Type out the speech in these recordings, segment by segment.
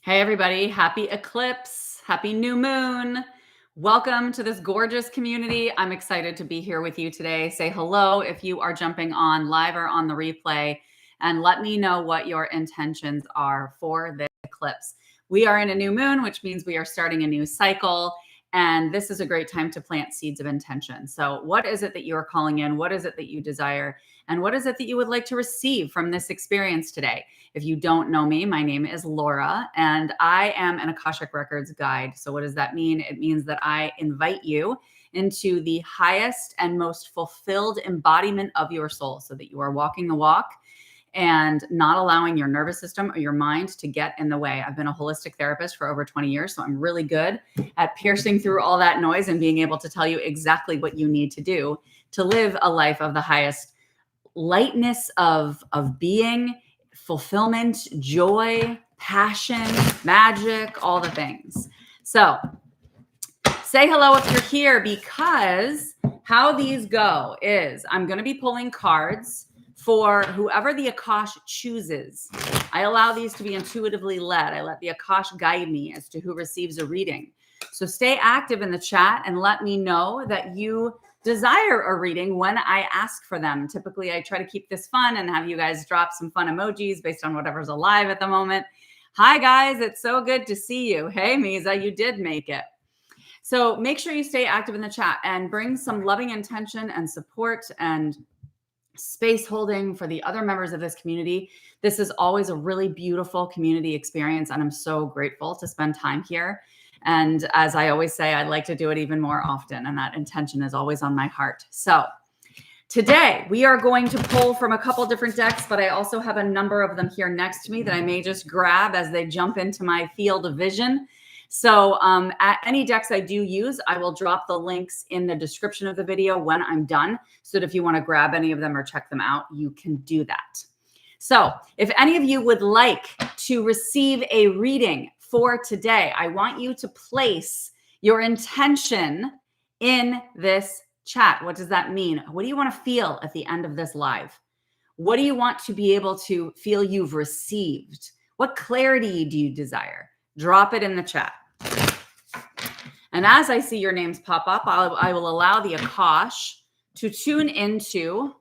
Hey, everybody. Happy eclipse. Happy new moon. Welcome to this gorgeous community. I'm excited to be here with you today. Say hello if you are jumping on live or on the replay, and let me know what your intentions are for this eclipse. We are in a new moon, which means we are starting a new cycle. And this is a great time to plant seeds of intention. So, what is it that you are calling in? What is it that you desire? And what is it that you would like to receive from this experience today? If you don't know me, my name is Laura, and I am an Akashic Records guide. So, what does that mean? It means that I invite you into the highest and most fulfilled embodiment of your soul so that you are walking the walk and not allowing your nervous system or your mind to get in the way. I've been a holistic therapist for over 20 years, so I'm really good at piercing through all that noise and being able to tell you exactly what you need to do to live a life of the highest lightness of being, fulfillment, joy, passion, magic, all the things. So say hello if you're here, because how these go is I'm going to be pulling cards for whoever the akash chooses. I allow these to be intuitively led. I let the akash guide me as to who receives a reading. So stay active in the chat and let me know that you desire a reading when I ask for them. Typically, I try to keep this fun and have you guys drop some fun emojis based on whatever's alive at the moment. Hi, guys. It's so good to see you. Hey, Misa, you did make it. So make sure you stay active in the chat and bring some loving intention and support and space holding for the other members of this community. This is always a really beautiful community experience, and I'm so grateful to spend time here. And as I always say, I'd like to do it even more often, and that intention is always on my heart. So today we are going to pull from a couple different decks, but I also have a number of them here next to me that I may just grab as they jump into my field of vision. So at any decks I do use, I will drop the links in the description of the video when I'm done, so that if you want to grab any of them or check them out, you can do that. So if any of you would like to receive a reading for today, I want you to place your intention in this chat. What does that mean? What do you want to feel at the end of this live? What do you want to be able to feel you've received? What clarity do you desire? Drop it in the chat. And as I see your names pop up, I will allow the akash to tune into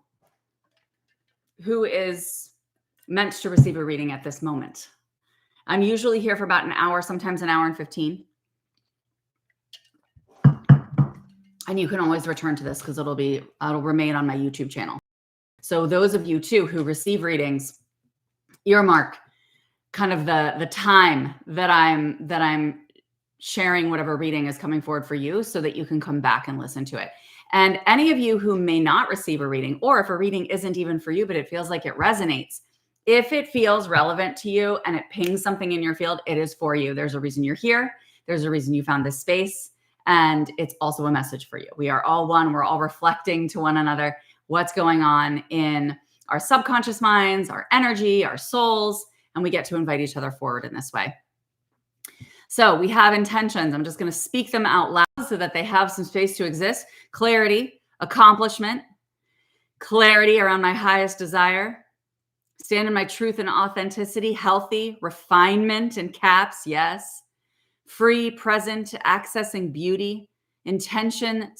who is meant to receive a reading at this moment. I'm usually here for about an hour, sometimes an hour and 15. And you can always return to this because it'll remain on my YouTube channel. So those of you too who receive readings, earmark kind of the time that I'm sharing whatever reading is coming forward for you, so that you can come back and listen to it. And any of you who may not receive a reading, or if a reading isn't even for you, but it feels like it resonates, if it feels relevant to you and it pings something in your field, it is for you. There's a reason you're here. There's a reason you found this space. And it's also a message for you. We are all one. We're all reflecting to one another what's going on in our subconscious minds, our energy, our souls, and we get to invite each other forward in this way. So we have intentions. I'm just going to speak them out loud so that they have some space to exist. Clarity, accomplishment, clarity around my highest desire, stand in my truth and authenticity, healthy, refinement in caps, yes, free, present, accessing beauty. Intention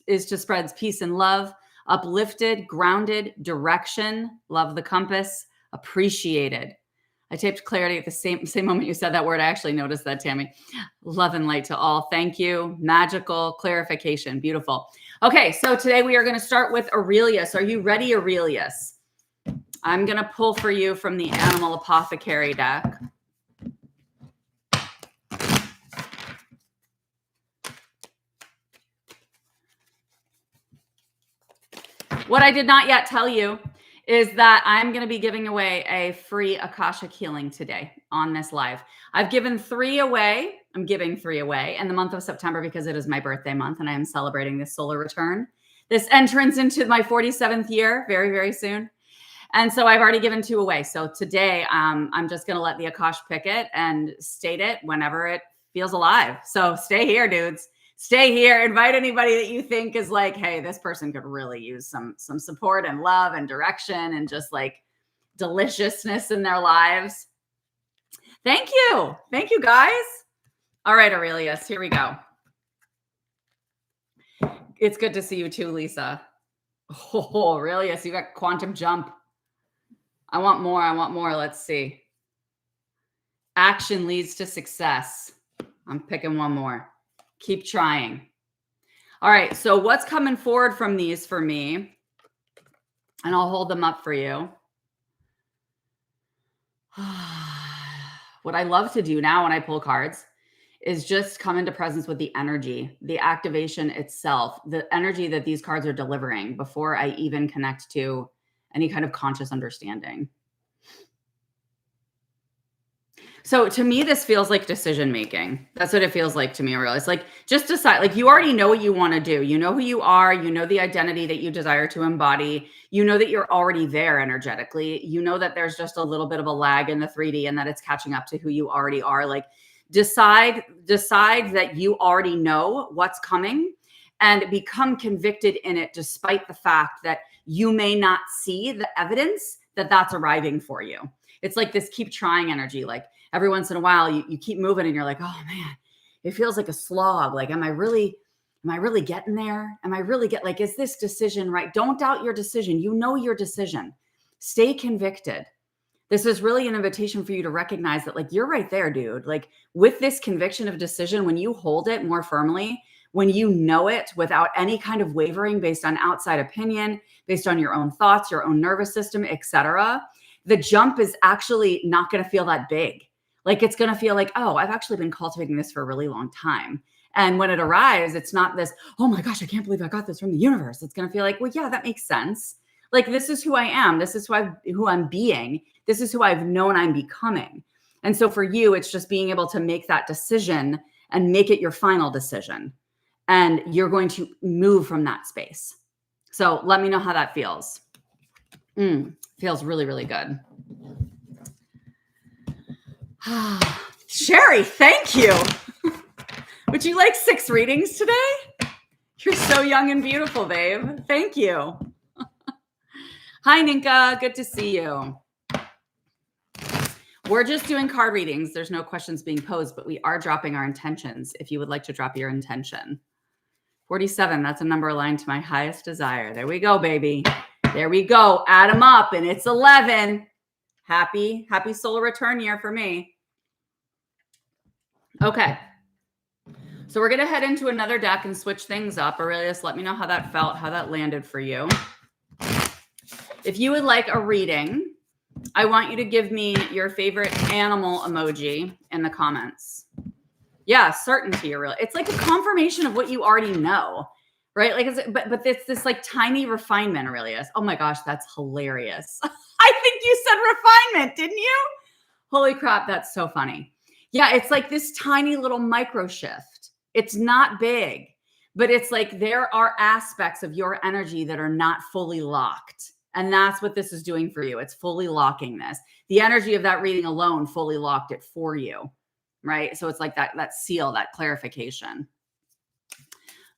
is to spread peace and love, uplifted, grounded, direction, love the compass, appreciated. I typed clarity at the same moment you said that word. I actually noticed that, Tammy. Love and light to all. Thank you. Magical clarification. Beautiful. Okay, so today we are going to start with Aurelius. Are you ready, Aurelius? I'm going to pull for you from the Animal Apothecary deck. What I did not yet tell you is that I'm going to be giving away a free Akashic healing today on this live. I've given 3 away. I'm giving 3 away in the month of September because it is my birthday month and I am celebrating this solar return, this entrance into my 47th year very, very soon. And so I've already given 2 away. So today I'm just going to let the Akash pick it and state it whenever it feels alive. So stay here, dudes. Stay here. Invite anybody that you think is like, hey, this person could really use some support and love and direction and just like deliciousness in their lives. Thank you. Thank you, guys. All right, Aurelius, here we go. It's good to see you too, Lisa. Oh, Aurelius, you got quantum jump. I want more. I want more. Let's see. Action leads to success. I'm picking one more. Keep trying. All right. So what's coming forward from these for me? And I'll hold them up for you. What I love to do now when I pull cards is just come into presence with the energy, the activation itself, the energy that these cards are delivering before I even connect to any kind of conscious understanding. So to me, this feels like decision making. That's what it feels like to me. I realize, like, just decide, like, you already know what you want to do. You know who you are. You know the identity that you desire to embody. You know that you're already there energetically. You know that there's just a little bit of a lag in the 3D and that it's catching up to who you already are. Like, decide that you already know what's coming and become convicted in it, despite the fact that you may not see the evidence that that's arriving for you. It's like this keep trying energy. Like, every once in a while you keep moving and you're like, oh man, it feels like a slog. Like, am I really getting there? Am I really like, is this decision right? Don't doubt your decision. You know your decision. Stay convicted. This is really an invitation for you to recognize that, like, you're right there, dude. Like, with this conviction of decision, when you hold it more firmly, when you know it without any kind of wavering based on outside opinion, based on your own thoughts, your own nervous system, etc., the jump is actually not going to feel that big. Like, it's going to feel like, oh, I've actually been cultivating this for a really long time. And when it arrives, it's not this, oh my gosh, I can't believe I got this from the universe. It's going to feel like, well, yeah, that makes sense. Like, this is who I am. This is who I'm being. This is who I've known I'm becoming. And so for you, it's just being able to make that decision and make it your final decision. And you're going to move from that space. So let me know how that feels. Feels really, really good. Sherry, thank you. Would you like 6 readings today? You're so young and beautiful, babe. Thank you. Hi, Ninka. Good to see you. We're just doing card readings. There's no questions being posed, but we are dropping our intentions if you would like to drop your intention. 47, that's a number aligned to my highest desire. There we go, baby. There we go. Add them up, and it's 11. Happy solar return year for me. Okay. So we're going to head into another deck and switch things up. Aurelius, let me know how that felt, how that landed for you. If you would like a reading, I want you to give me your favorite animal emoji in the comments. Yeah, certainty. It's like a confirmation of what you already know, right? Like, but it's this like tiny refinement, Aurelius. Oh my gosh, that's hilarious. I think you said refinement, didn't you? Holy crap, that's so funny. Yeah, it's like this tiny little micro shift. It's not big, but it's like there are aspects of your energy that are not fully locked. And that's what this is doing for you. It's fully locking this. The energy of that reading alone fully locked it for you, right? So it's like that seal, that clarification.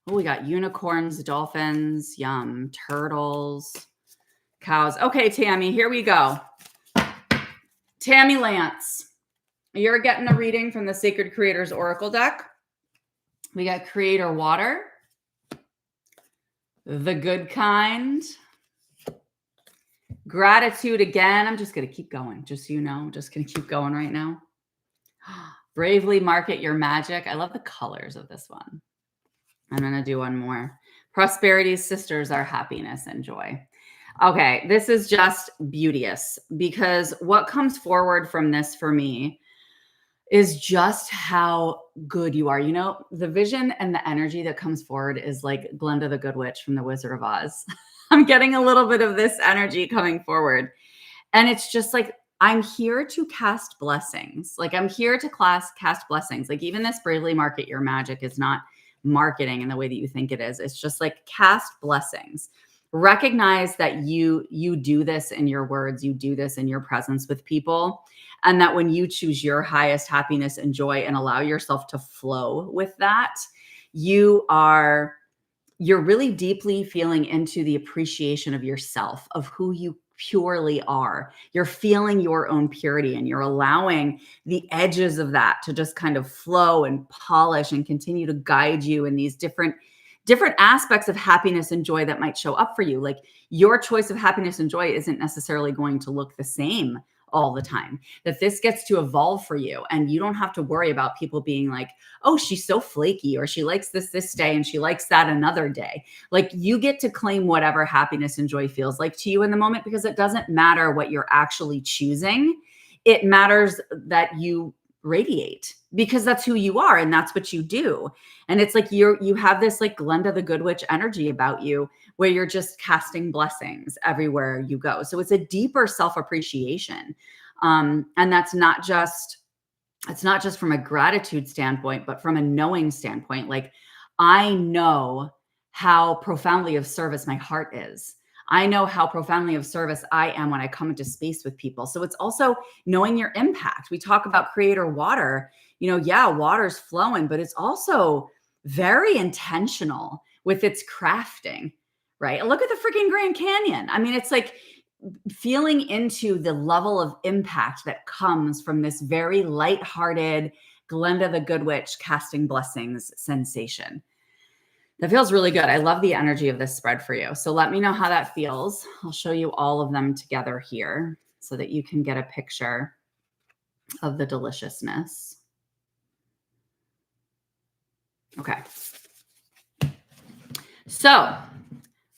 Oh, we got unicorns, dolphins, yum, turtles, cows. Okay, Tammy, here we go. Tammy Lance. You're getting a reading from the Sacred Creators Oracle deck. We got Creator Water, the good kind, gratitude again. I'm just going to keep going, just so you know. I'm just going to keep going right now. Bravely market your magic. I love the colors of this one. I'm going to do one more. Prosperity's sisters are happiness and joy. Okay, this is just beauteous because what comes forward from this for me is just how good you are. You know, the vision and the energy that comes forward is like Glinda the Good Witch from The Wizard of Oz. I'm getting a little bit of this energy coming forward. And it's just like, I'm here to cast blessings. Like, I'm here to cast blessings. Like, even this bravely market your magic is not marketing in the way that you think it is. It's just like cast blessings. Recognize that you do this in your words. You do this in your presence with people. And that when you choose your highest happiness and joy and allow yourself to flow with that, you're really deeply feeling into the appreciation of yourself, of who you purely are. You're feeling your own purity, and you're allowing the edges of that to just kind of flow and polish and continue to guide you in these different aspects of happiness and joy that might show up for you. Like, your choice of happiness and joy isn't necessarily going to look the same all the time. That this gets to evolve for you, and you don't have to worry about people being like, oh, she's so flaky, or she likes this day and she likes that another day. Like, you get to claim whatever happiness and joy feels like to you in the moment, because it doesn't matter what you're actually choosing. It matters that you radiate, because that's who you are and that's what you do. And it's like you have this like Glenda the Good Witch energy about you, where you're just casting blessings everywhere you go. So it's a deeper self-appreciation. And it's not just from a gratitude standpoint, but from a knowing standpoint. Like, I know how profoundly of service my heart is. I know how profoundly of service I am when I come into space with people. So it's also knowing your impact. We talk about creator water, yeah, water's flowing, but it's also very intentional with its crafting, right? Look at the freaking Grand Canyon. I mean, it's like feeling into the level of impact that comes from this very lighthearted Glenda the Good Witch casting blessings sensation. That feels really good. I love the energy of this spread for you. So let me know how that feels. I'll show you all of them together here so that you can get a picture of the deliciousness. Okay. So,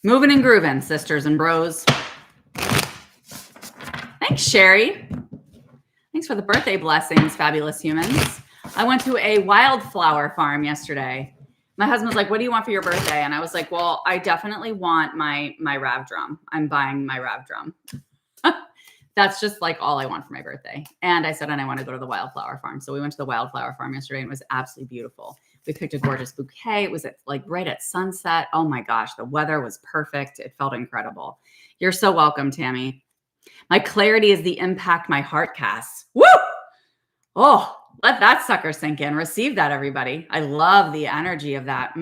moving and grooving, sisters and bros. Thanks, Sherry. Thanks for the birthday blessings, fabulous humans. I went to a wildflower farm yesterday. My husband was like, what do you want for your birthday? And I was like, well, I definitely want my Rav drum. I'm buying my Rav drum. That's just like all I want for my birthday. And I said, and I want to go to the wildflower farm. So we went to the wildflower farm yesterday, and it was absolutely beautiful. We picked a gorgeous bouquet. It was right at sunset. Oh my gosh, the weather was perfect. It felt incredible. You're so welcome, Tammy. My clarity is the impact my heart casts. Woo! Oh, let that sucker sink in. Receive that, everybody. I love the energy of that.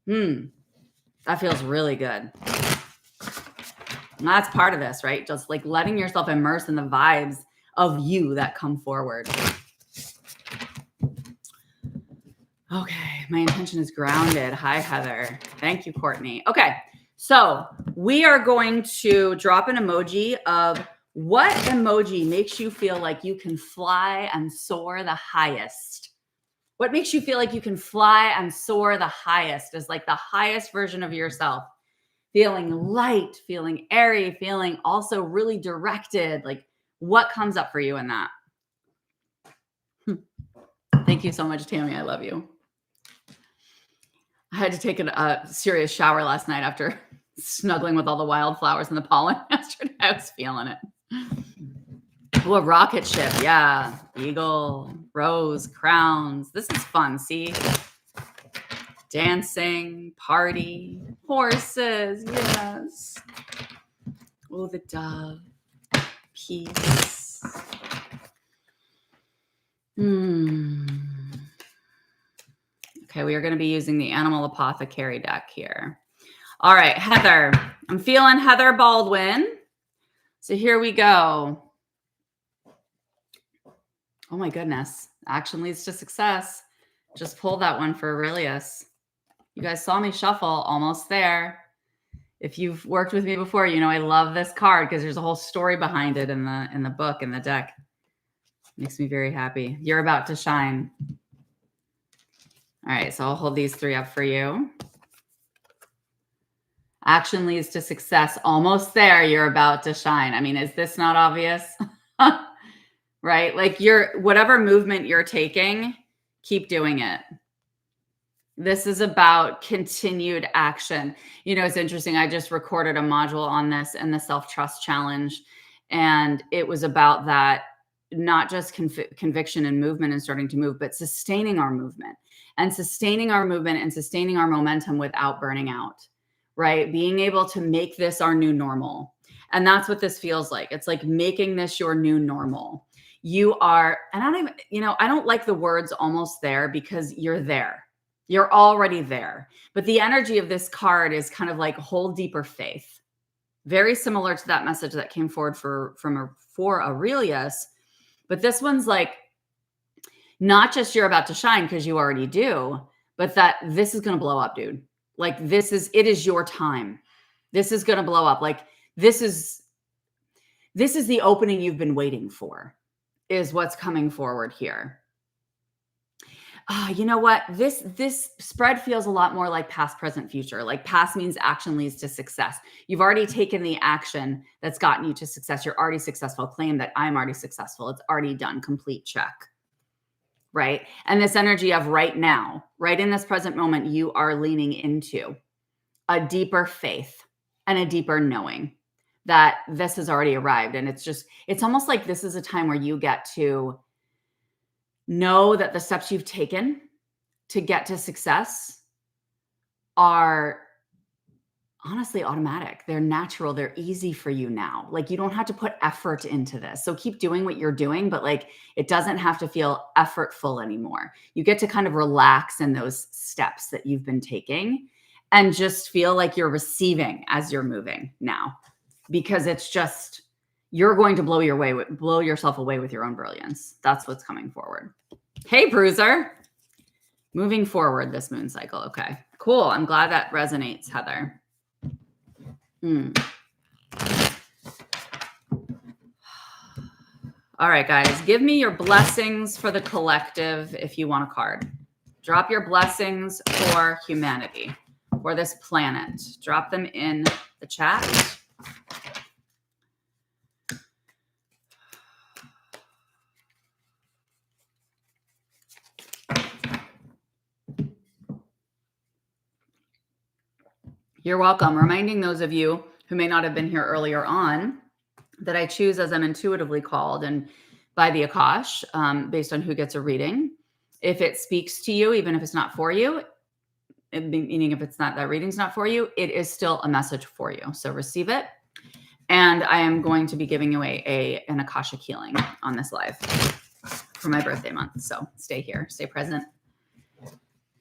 That feels really good. And that's part of this, right? Just like letting yourself immerse in the vibes of you that come forward. Okay, my intention is grounded. Hi, Heather. Thank you, Courtney. Okay, so we are going to drop an emoji of what emoji makes you feel like you can fly and soar the highest. What makes you feel like you can fly and soar the highest, is like the highest version of yourself. Feeling light, feeling airy, feeling also really directed. Like, what comes up for you in that? Thank you so much, Tammy. I love you. I had to take a serious shower last night after snuggling with all the wildflowers and the pollen yesterday. I was feeling it. Oh, a rocket ship. Yeah. Eagle, rose, crowns. This is fun. See? Dancing, party, horses. Yes. Oh, the dove. Peace. Okay, we are going to be using the Animal Apothecary deck here. All right, Heather. I'm feeling Heather Baldwin. So here we go. Oh my goodness. Action leads to success. Just pulled that one for Aurelius. You guys saw me shuffle, almost there. If you've worked with me before, you know I love this card because there's a whole story behind it in the book, in the deck. Makes me very happy. You're about to shine. All right, so I'll hold these three up for you. Action leads to success. Almost there. You're about to shine. I mean, is this not obvious? Right? Like, whatever movement you're taking, keep doing it. This is about continued action. You know, it's interesting. I just recorded a module on this in the self-trust challenge. And it was about that, not just conviction and movement and starting to move, but sustaining our movement and sustaining our movement and sustaining our momentum without burning out, right? Being able to make this our new normal. And that's what this feels like. It's like making this your new normal. You are, and I don't like the words almost there, because you're there. You're already there. But the energy of this card is kind of like hold deeper faith. Very similar to that message that came forward for Aurelius. But this one's like, not just you're about to shine because you already do, but that this is going to blow up, dude. Like it is your time. This is going to blow up. Like this is the opening you've been waiting for, is what's coming forward here. You know what? This spread feels a lot more like past, present, future. Like past means action leads to success. You've already taken the action that's gotten you to success. You're already successful. Claim that I'm already successful. It's already done. Complete check. Right? And this energy of right now, right in this present moment, you are leaning into a deeper faith and a deeper knowing that this has already arrived. And it's almost like this is a time where you get to know that the steps you've taken to get to success are honestly automatic. They're natural. They're easy for you now. Like you don't have to put effort into this. So keep doing what you're doing, but like it doesn't have to feel effortful anymore. You get to kind of relax in those steps that you've been taking and just feel like you're receiving as you're moving now, because it's just, you're going to blow yourself away with your own brilliance. That's what's coming forward. Hey, Bruiser. Moving forward this moon cycle. Okay, cool. I'm glad that resonates, Heather. All right, guys, give me your blessings for the collective if you want a card. Drop your blessings for humanity, for this planet. Drop them in the chat. You're welcome. Reminding those of you who may not have been here earlier on that I choose as I'm intuitively called and by the Akash, based on who gets a reading. If it speaks to you, even if it's not for you, meaning if it's not, that reading's not for you, it is still a message for you. So receive it. And I am going to be giving away an Akashic healing on this live for my birthday month. So stay here, stay present,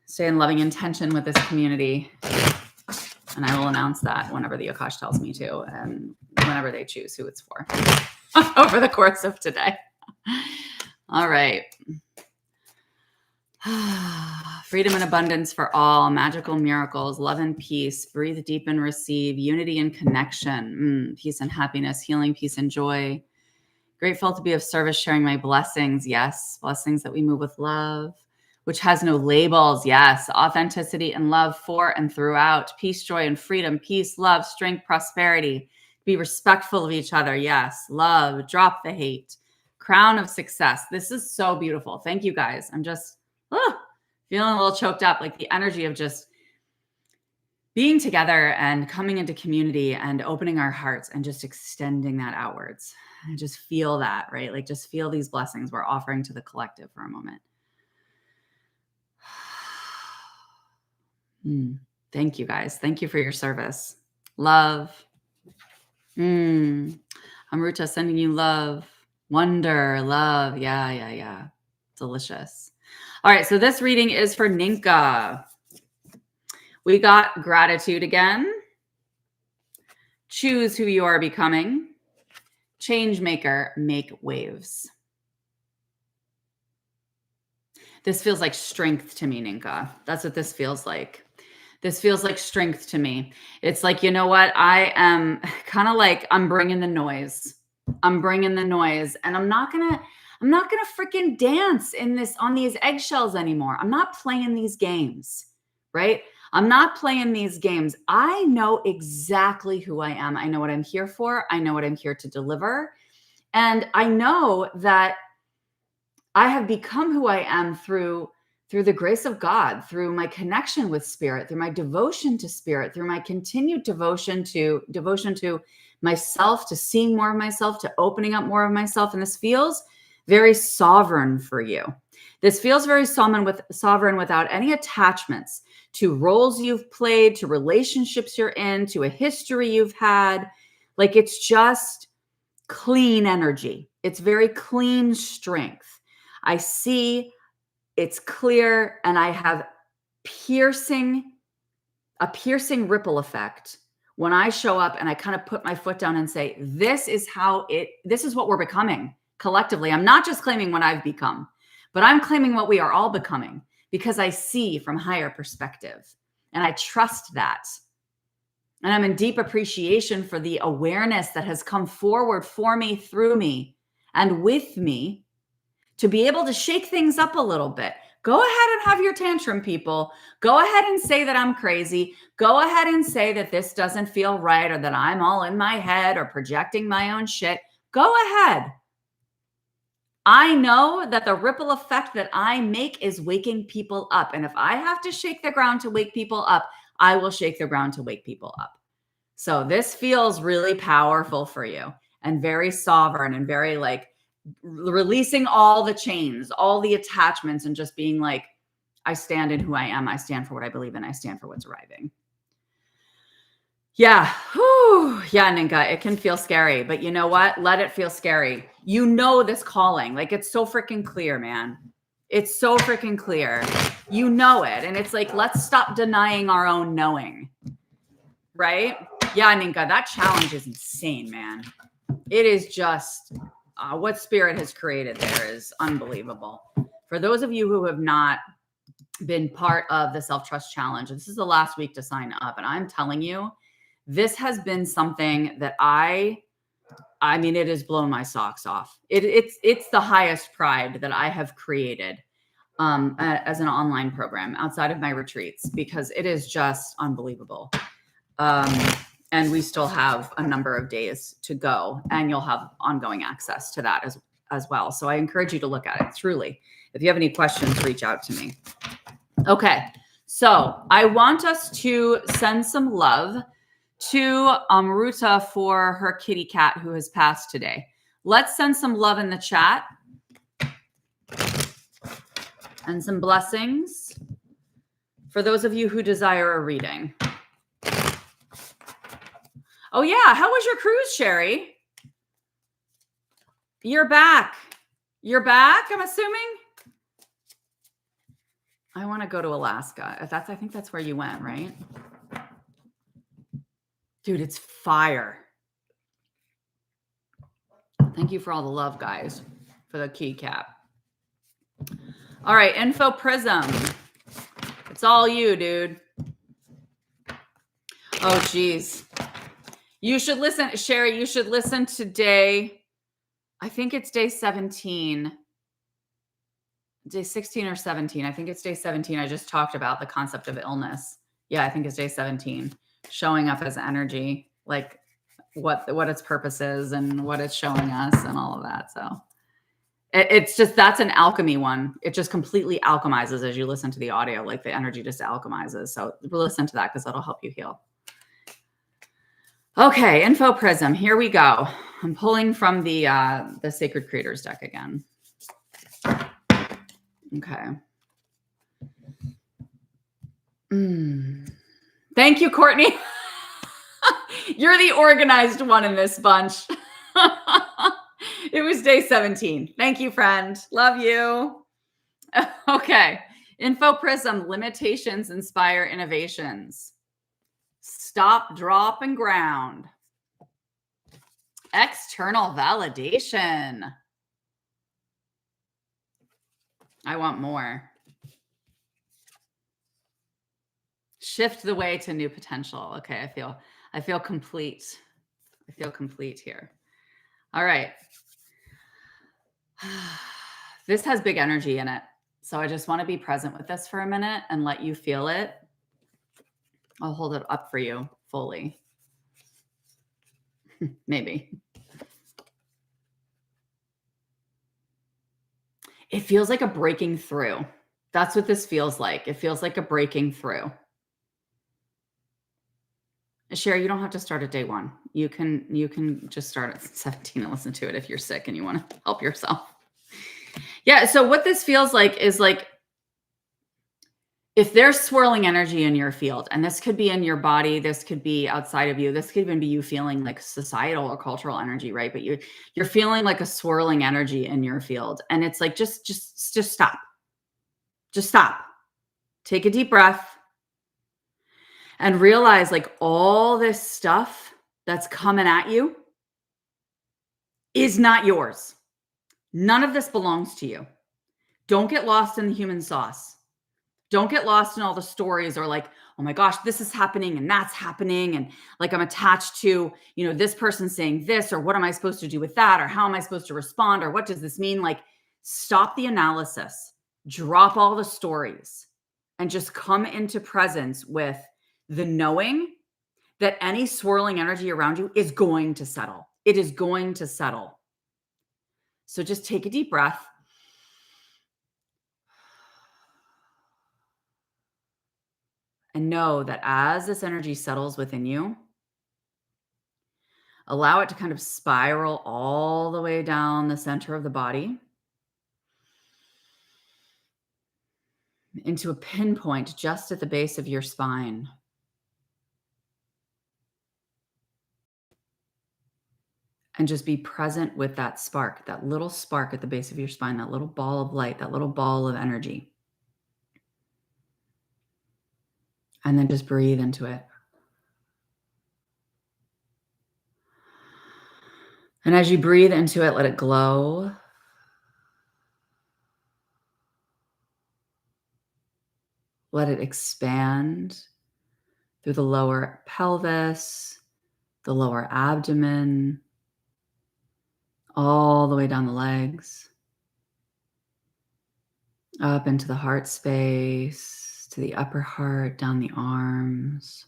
stay in loving intention with this community. And I will announce that whenever the Akash tells me to, and whenever they choose who it's for over the course of today. All right. Freedom and abundance for all, magical miracles, love and peace, breathe deep and receive, unity and connection, peace and happiness, healing, peace and joy. Grateful to be of service, sharing my blessings. Yes, blessings that we move with love, which has no labels. Yes, authenticity and love for and throughout. Peace, joy, and freedom. Peace, love, strength, prosperity. Be respectful of each other. Yes, love, drop the hate. Crown of success. This is so beautiful. Thank you, guys. I'm just feeling a little choked up, like the energy of just being together and coming into community and opening our hearts and just extending that outwards. And just feel that, right? Like just feel these blessings we're offering to the collective for a moment. Thank you, guys. Thank you for your service. Love. Amruta sending you love. Wonder, love. Yeah. Delicious. All right. So this reading is for Ninka. We got gratitude again. Choose who you are becoming. Change maker, make waves. This feels like strength to me, Ninka. That's what this feels like. This feels like strength to me. It's like, you know what? I am kind of like, I'm bringing the noise. I'm bringing the noise, and I'm not going to freaking dance on these eggshells anymore. I'm not playing these games, right? I'm not playing these games. I know exactly who I am. I know what I'm here for. I know what I'm here to deliver. And I know that I have become who I am through the grace of God, through my connection with spirit, through my devotion to spirit, through my continued devotion to myself, to seeing more of myself, to opening up more of myself. And this feels very sovereign for you. This feels very sovereign without any attachments to roles you've played, to relationships you're in, to a history you've had. Like it's just clean energy. It's very clean strength. I see it's clear, and I have a piercing ripple effect when I show up and I kind of put my foot down and say, this is what we're becoming collectively. I'm not just claiming what I've become, but I'm claiming what we are all becoming because I see from higher perspective and I trust that. And I'm in deep appreciation for the awareness that has come forward for me, through me, and with me to be able to shake things up a little bit. Go ahead and have your tantrum, people. Go ahead and say that I'm crazy. Go ahead and say that this doesn't feel right or that I'm all in my head or projecting my own shit. Go ahead. I know that the ripple effect that I make is waking people up. And if I have to shake the ground to wake people up, I will shake the ground to wake people up. So this feels really powerful for you and very sovereign and very like releasing all the chains, all the attachments, and just being like, I stand in who I am. I stand for what I believe in. I stand for what's arriving. Yeah. Whew. Yeah, Ninka, it can feel scary, but you know what? Let it feel scary. You know this calling. Like it's so freaking clear, man. It's so freaking clear. You know it. And it's like, let's stop denying our own knowing. Right? Yeah, Ninka, that challenge is insane, man. It is just what spirit has created there is unbelievable. For those of you who have not been part of the self-trust challenge, this is the last week to sign up. And I'm telling you, this has been something that I mean, it has blown my socks off. It's the highest pride that I have created as an online program outside of my retreats, because it is just unbelievable. And we still have a number of days to go, and you'll have ongoing access to that as well. So I encourage you to look at it, truly. If you have any questions, reach out to me. Okay. So I want us to send some love to Ruta for her kitty cat who has passed today. Let's send some love in the chat and some blessings for those of you who desire a reading. Oh yeah, how was your cruise, Sherry? You're back. You're back, I'm assuming? I want to go to Alaska. I think that's where you went, right? Dude, it's fire. Thank you for all the love, guys, for the key cap. All right, Info Prism. It's all you, dude. Oh, geez. You should listen, Sherry, you should listen to day, I think it's day 17. Day 16 or 17. I think it's day 17. I just talked about the concept of illness. Yeah, I think it's day 17. Showing up as energy, like what its purpose is and what it's showing us and all of that. So it's just, that's an alchemy one. It just completely alchemizes as you listen to the audio, like the energy just alchemizes. So listen to that because that'll help you heal. Okay, Info Prism. Here we go. I'm pulling from the Sacred Creators deck again. Okay. Thank you, Courtney. You're the organized one in this bunch. It was day 17. Thank you, friend. Love you. Okay. Info Prism. Limitations inspire innovations. Stop, drop, and ground. External validation. I want more. Shift the way to new potential. Okay, I feel complete. I feel complete here. All right. This has big energy in it. So I just want to be present with this for a minute and let you feel it. I'll hold it up for you fully. Maybe. It feels like a breaking through. That's what this feels like. It feels like a breaking through. Sherry, you don't have to start at day 1. You can just start at 17 and listen to it if you're sick and you want to help yourself. Yeah. So what this feels like is like, if there's swirling energy in your field, and this could be in your body, this could be outside of you, this could even be you feeling like societal or cultural energy, right? But you're feeling like a swirling energy in your field. And it's like, just stop. Just stop. Take a deep breath. And realize like all this stuff that's coming at you is not yours. None of this belongs to you. Don't get lost in the human sauce. Don't get lost in all the stories or like, oh my gosh, this is happening and that's happening. And like I'm attached to, this person saying this, or what am I supposed to do with that? Or how am I supposed to respond? Or what does this mean? Like, stop the analysis, drop all the stories, and just come into presence with the knowing that any swirling energy around you is going to settle. It is going to settle. So just take a deep breath. And know that as this energy settles within you, allow it to kind of spiral all the way down the center of the body into a pinpoint just at the base of your spine. And just be present with that spark, that little spark at the base of your spine, that little ball of light, that little ball of energy. And then just breathe into it. And as you breathe into it, let it glow. Let it expand through the lower pelvis, the lower abdomen, all the way down the legs, up into the heart space, to the upper heart, down the arms.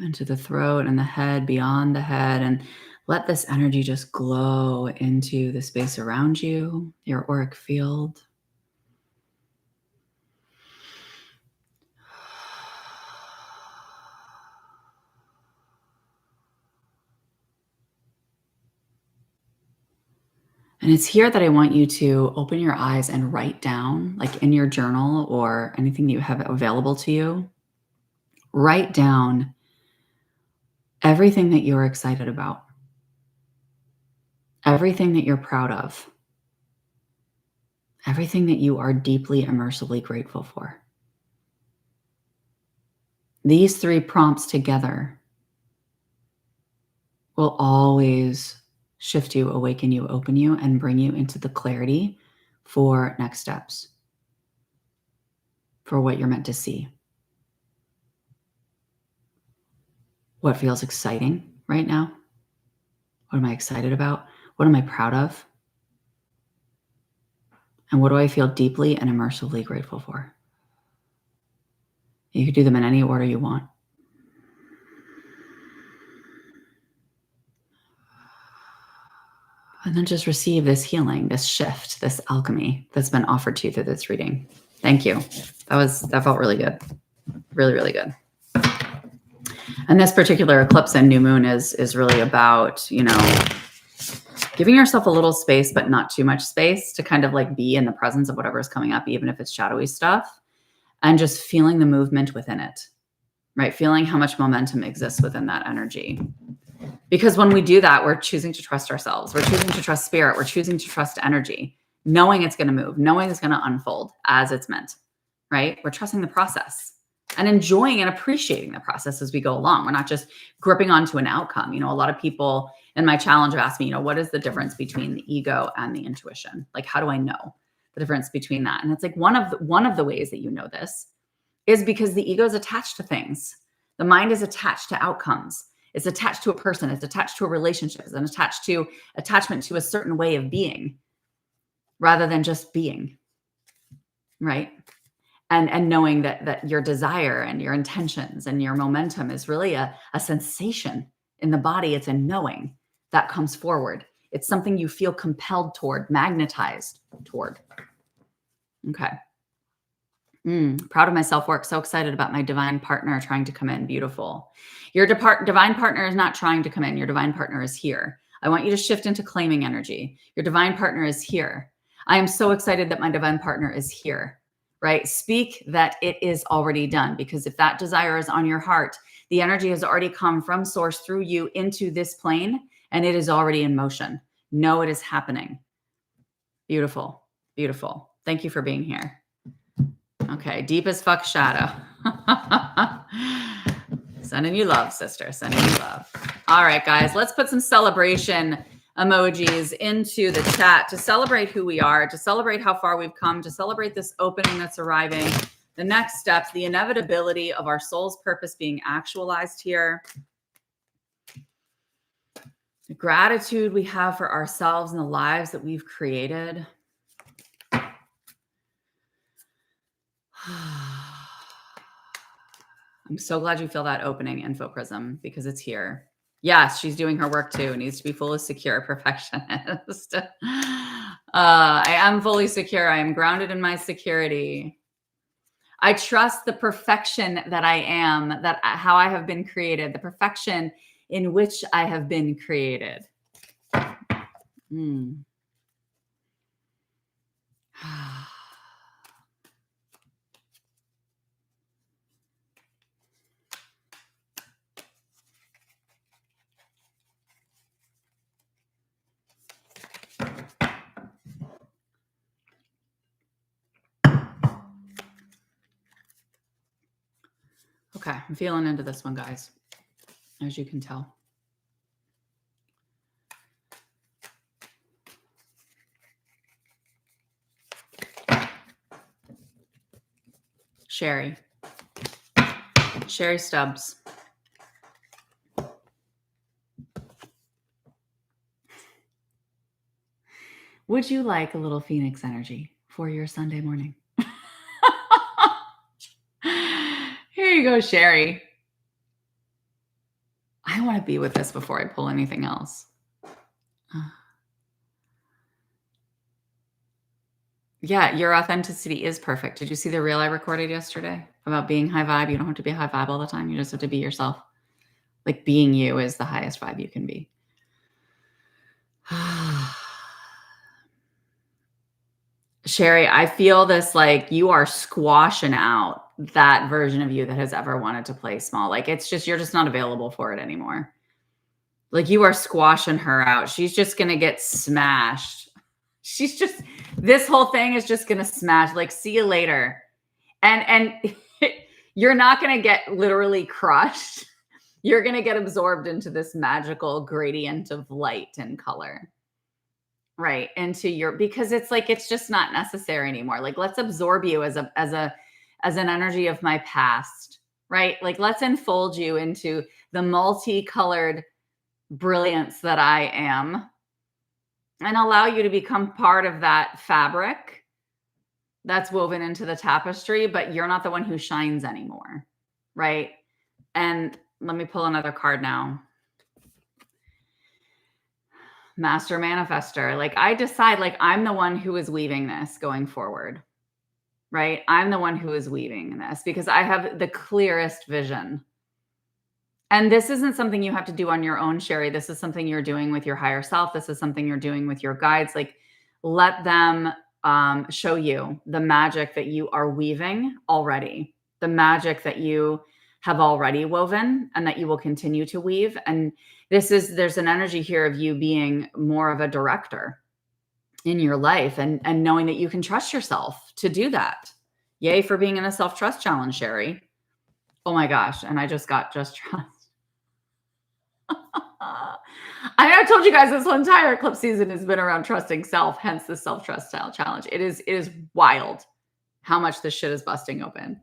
Into the throat and the head, beyond the head, and let this energy just glow into the space around you, your auric field. And it's here that I want you to open your eyes and write down, like in your journal or anything that you have available to you, write down everything that you're excited about, everything that you're proud of, everything that you are deeply, immersively grateful for. These 3 prompts together will always shift you, awaken you, open you, and bring you into the clarity for next steps, for what you're meant to see. What feels exciting right now? What am I excited about? What am I proud of? And what do I feel deeply and immersively grateful for? You could do them in any order you want. And then just receive this healing, this shift, this alchemy that's been offered to you through this reading. Thank you. That felt really good. Really, really good. And this particular eclipse and new moon is really about, giving yourself a little space, but not too much space to kind of like be in the presence of whatever is coming up, even if it's shadowy stuff, and just feeling the movement within it, right? Feeling how much momentum exists within that energy. Because when we do that, we're choosing to trust ourselves. We're choosing to trust spirit. We're choosing to trust energy, knowing it's going to move, knowing it's going to unfold as it's meant, right? We're trusting the process and enjoying and appreciating the process as we go along. We're not just gripping onto an outcome. A lot of people in my challenge have asked me, what is the difference between the ego and the intuition? Like, how do I know the difference between that? And it's like one of the ways that you know this is because the ego is attached to things. The mind is attached to outcomes. It's attached to a person. It's attached to a relationship. It's attached to attachment to a certain way of being rather than just being, right? And knowing that your desire and your intentions and your momentum is really a sensation in the body. It's a knowing that comes forward. It's something you feel compelled toward, magnetized toward. Okay. Proud of my self-work. So excited about my divine partner trying to come in. Beautiful. Your divine partner is not trying to come in. Your divine partner is here. I want you to shift into claiming energy. Your divine partner is here. I am so excited that my divine partner is here, right? Speak that it is already done, because if that desire is on your heart, the energy has already come from source through you into this plane, and it is already in motion. Know it is happening. Beautiful. Beautiful. Thank you for being here. Okay. Deep as fuck shadow. Sending you love, sister. Sending you love. All right, guys, let's put some celebration emojis into the chat to celebrate who we are, to celebrate how far we've come, to celebrate this opening that's arriving, the next steps, the inevitability of our soul's purpose being actualized here, the gratitude we have for ourselves and the lives that we've created. I'm so glad you feel that opening, Info Prism, because it's here. Yes, she's doing her work too. It needs to be fully secure, perfectionist. I am fully secure. I am grounded in my security. I trust the perfection that I am, that how I have been created, the perfection in which I have been created. Okay, I'm feeling into this one, guys, as you can tell. Sherry Stubbs. Would you like a little Phoenix energy for your Sunday morning? Here you go, Sherry. I want to be with this before I pull anything else. Yeah, your authenticity is perfect. Did you see the reel I recorded yesterday about being high vibe? You don't have to be high vibe all the time. You just have to be yourself. Like being you is the highest vibe you can be. Sherry, I feel this like you are squashing out that version of you that has ever wanted to play small. Like it's just, you're just not available for it anymore. Like you are squashing her out. She's just going to get smashed. She's just, this whole thing is just going to smash. Like, see you later. And you're not going to get literally crushed. You're going to get absorbed into this magical gradient of light and color. Right. Into your, because it's like, it's just not necessary anymore. Like, let's absorb you as an energy of my past, right? Like, let's enfold you into the multicolored brilliance that I am and allow you to become part of that fabric that's woven into the tapestry, but you're not the one who shines anymore. Right. And let me pull another card now. Master Manifester. Like I decide, like I'm the one who is weaving this going forward, right? I'm the one who is weaving this because I have the clearest vision. And this isn't something you have to do on your own, Sherry. This is something you're doing with your higher self. This is something you're doing with your guides. Like let them show you the magic that you are weaving already, the magic that you have already woven and that you will continue to weave. And there's an energy here of you being more of a director in your life and knowing that you can trust yourself to do that. Yay for being in a self-trust challenge, Sherry. Oh my gosh. And I just got just trust. I told you guys this whole entire eclipse season has been around trusting self, hence the self-trust style challenge. It is wild how much this shit is busting open.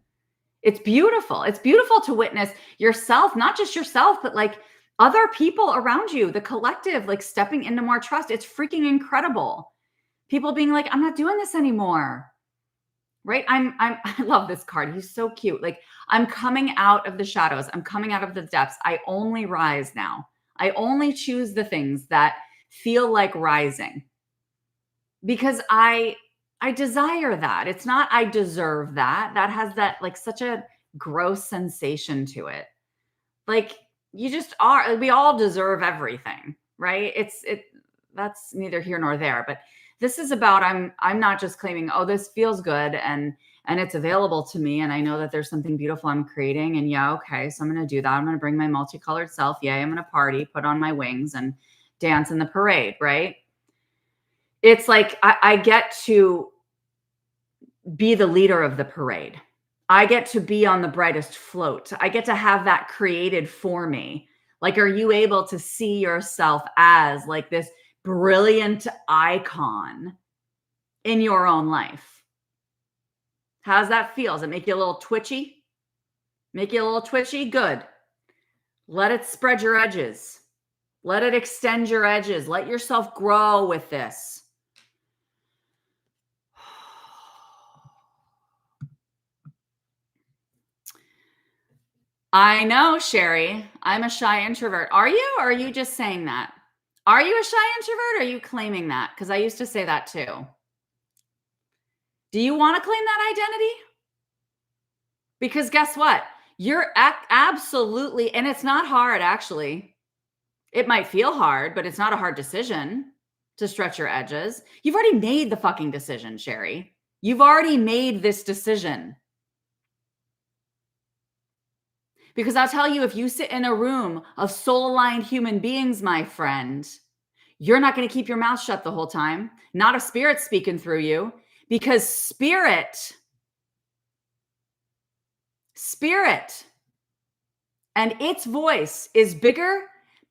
It's beautiful. It's beautiful to witness yourself, not just yourself, but like other people around you, the collective, like stepping into more trust. It's freaking incredible. People being like, I'm not doing this anymore. Right? I love this card. He's so cute. Like I'm coming out of the shadows. I'm coming out of the depths. I only rise now. I only choose the things that feel like rising because I desire that. It's not, I deserve that. That has that like such a gross sensation to it. Like you just are, we all deserve everything, right? That's neither here nor there, but this is about, I'm not just claiming, oh, this feels good and it's available to me. And I know that there's something beautiful I'm creating and yeah, okay. So I'm going to do that. I'm going to bring my multicolored self. Yay. I'm going to party, put on my wings and dance in the parade. Right. It's like, I get to be the leader of the parade. I get to be on the brightest float. I get to have that created for me. Like, are you able to see yourself as like this brilliant icon in your own life? How's that feel? Does it make you a little twitchy? Make you a little twitchy? Good. Let it spread your edges. Let it extend your edges. Let yourself grow with this. I know, Sherry. I'm a shy introvert. Are you? Or are you just saying that? Are you a shy introvert? Or are you claiming that? Because I used to say that too. Do you want to claim that identity? Because guess what? You're absolutely, and it's not hard actually. It might feel hard, but it's not a hard decision to stretch your edges. You've already made the fucking decision, Sherry. You've already made this decision. Because I'll tell you, if you sit in a room of soul-aligned human beings, my friend, you're not going to keep your mouth shut the whole time. Not a spirit speaking through you, because spirit and its voice is bigger,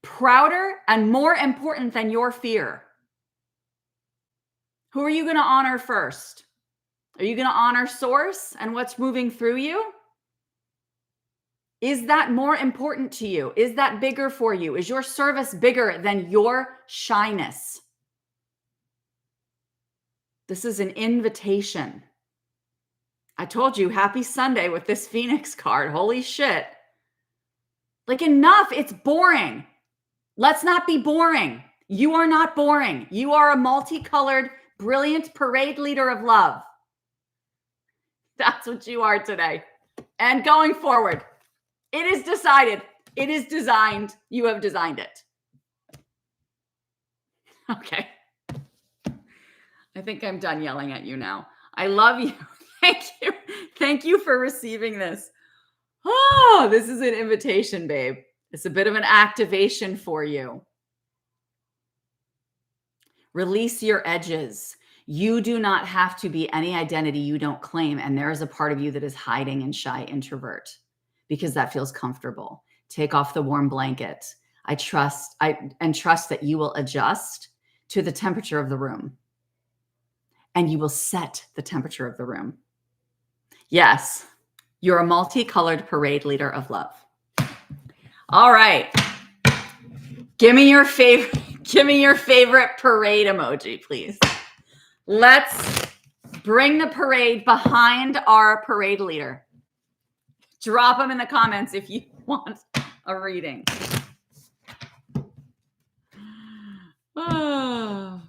prouder, and more important than your fear. Who are you going to honor first? Are you going to honor source and what's moving through you? Is that more important to you? Is that bigger for you? Is your service bigger than your shyness? This is an invitation. I told you, happy Sunday with this Phoenix card. Holy shit. Like, enough. It's boring. Let's not be boring. You are not boring. You are a multicolored, brilliant parade leader of love. That's what you are today. And going forward, it is decided. It is designed. You have designed it. Okay. I think I'm done yelling at you now. I love you. Thank you. Thank you for receiving this. Oh, this is an invitation, babe. It's a bit of an activation for you. Release your edges. You do not have to be any identity you don't claim. And there is a part of you that is hiding and shy introvert because that feels comfortable. Take off the warm blanket. I trust that you will adjust to the temperature of the room. And you will set the temperature of the room. Yes, you're a multicolored parade leader of love. All right. Give me your favorite parade emoji, please. Let's bring the parade behind our parade leader. Drop them in the comments if you want a reading. Oh.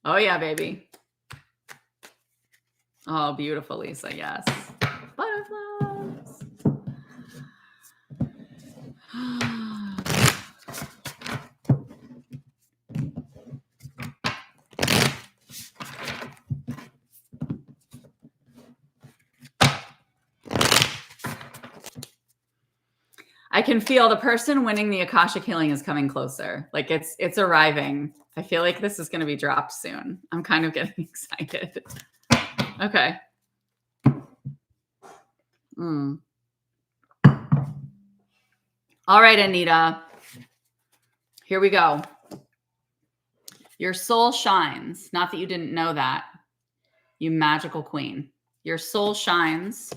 Oh, yeah, baby. Oh, beautiful, Lisa. Yes. Butterflies. I can feel the person winning the Akashic healing is coming closer. Like it's arriving. I feel like this is going to be dropped soon. I'm kind of getting excited. Okay. All right, Anita. Here we go. Your soul shines. Not that you didn't know that. You magical queen. Your soul shines.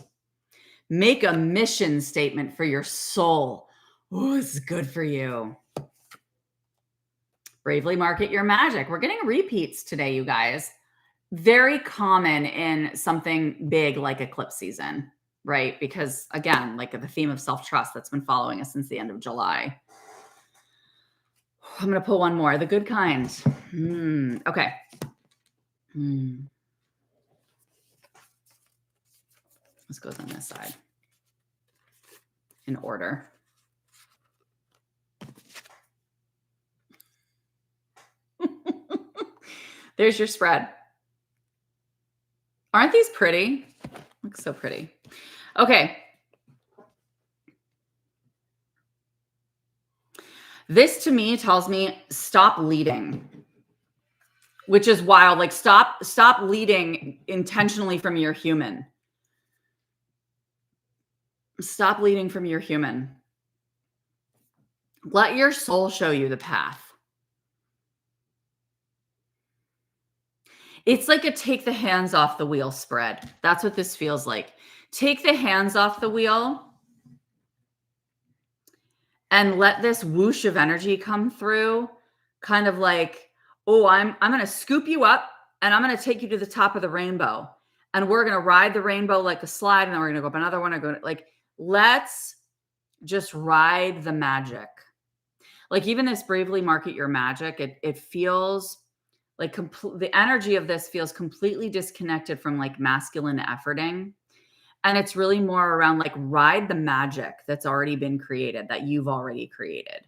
Make a mission statement for your soul. Oh, this is good for you. Bravely market your magic. We're getting repeats today, you guys. Very common in something big like eclipse season, right? Because again, like the theme of self-trust that's been following us since the end of July. I'm going to pull one more. The good kind. Okay. This goes on this side in order. There's your spread. Aren't these pretty? Looks so pretty. Okay. This to me tells me stop leading, which is wild. Like stop leading intentionally from your human. Stop leading from your human. Let your soul show you the path. It's like a take the hands off the wheel spread. That's what this feels like. Take the hands off the wheel and let this whoosh of energy come through, kind of like, oh, I'm going to scoop you up and I'm going to take you to the top of the rainbow. And we're going to ride the rainbow like a slide, and then we're going to go up another one. Let's just ride the magic. Like even this bravely market your magic, it feels like the energy of this feels completely disconnected from like masculine efforting. And it's really more around like ride the magic that's already been created, that you've already created.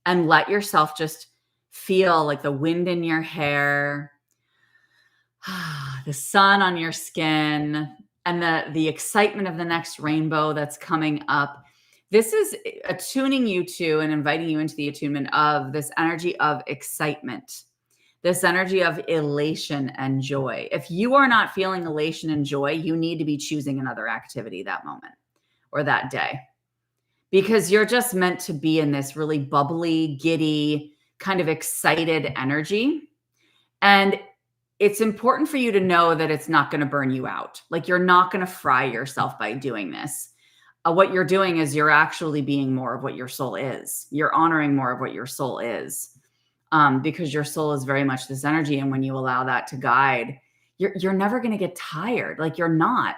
And let yourself just feel like the wind in your hair, the sun on your skin, and the excitement of the next rainbow that's coming up. This is attuning you to and inviting you into the attunement of this energy of excitement, this energy of elation and joy. If you are not feeling elation and joy, you need to be choosing another activity that moment or that day, because you're just meant to be in this really bubbly, giddy, kind of excited energy. And it's important for you to know that it's not going to burn you out. Like you're not going to fry yourself by doing this. What you're doing is you're actually being more of what your soul is. You're honoring more of what your soul is, because your soul is very much this energy. And when you allow that to guide, you're never going to get tired. Like you're not.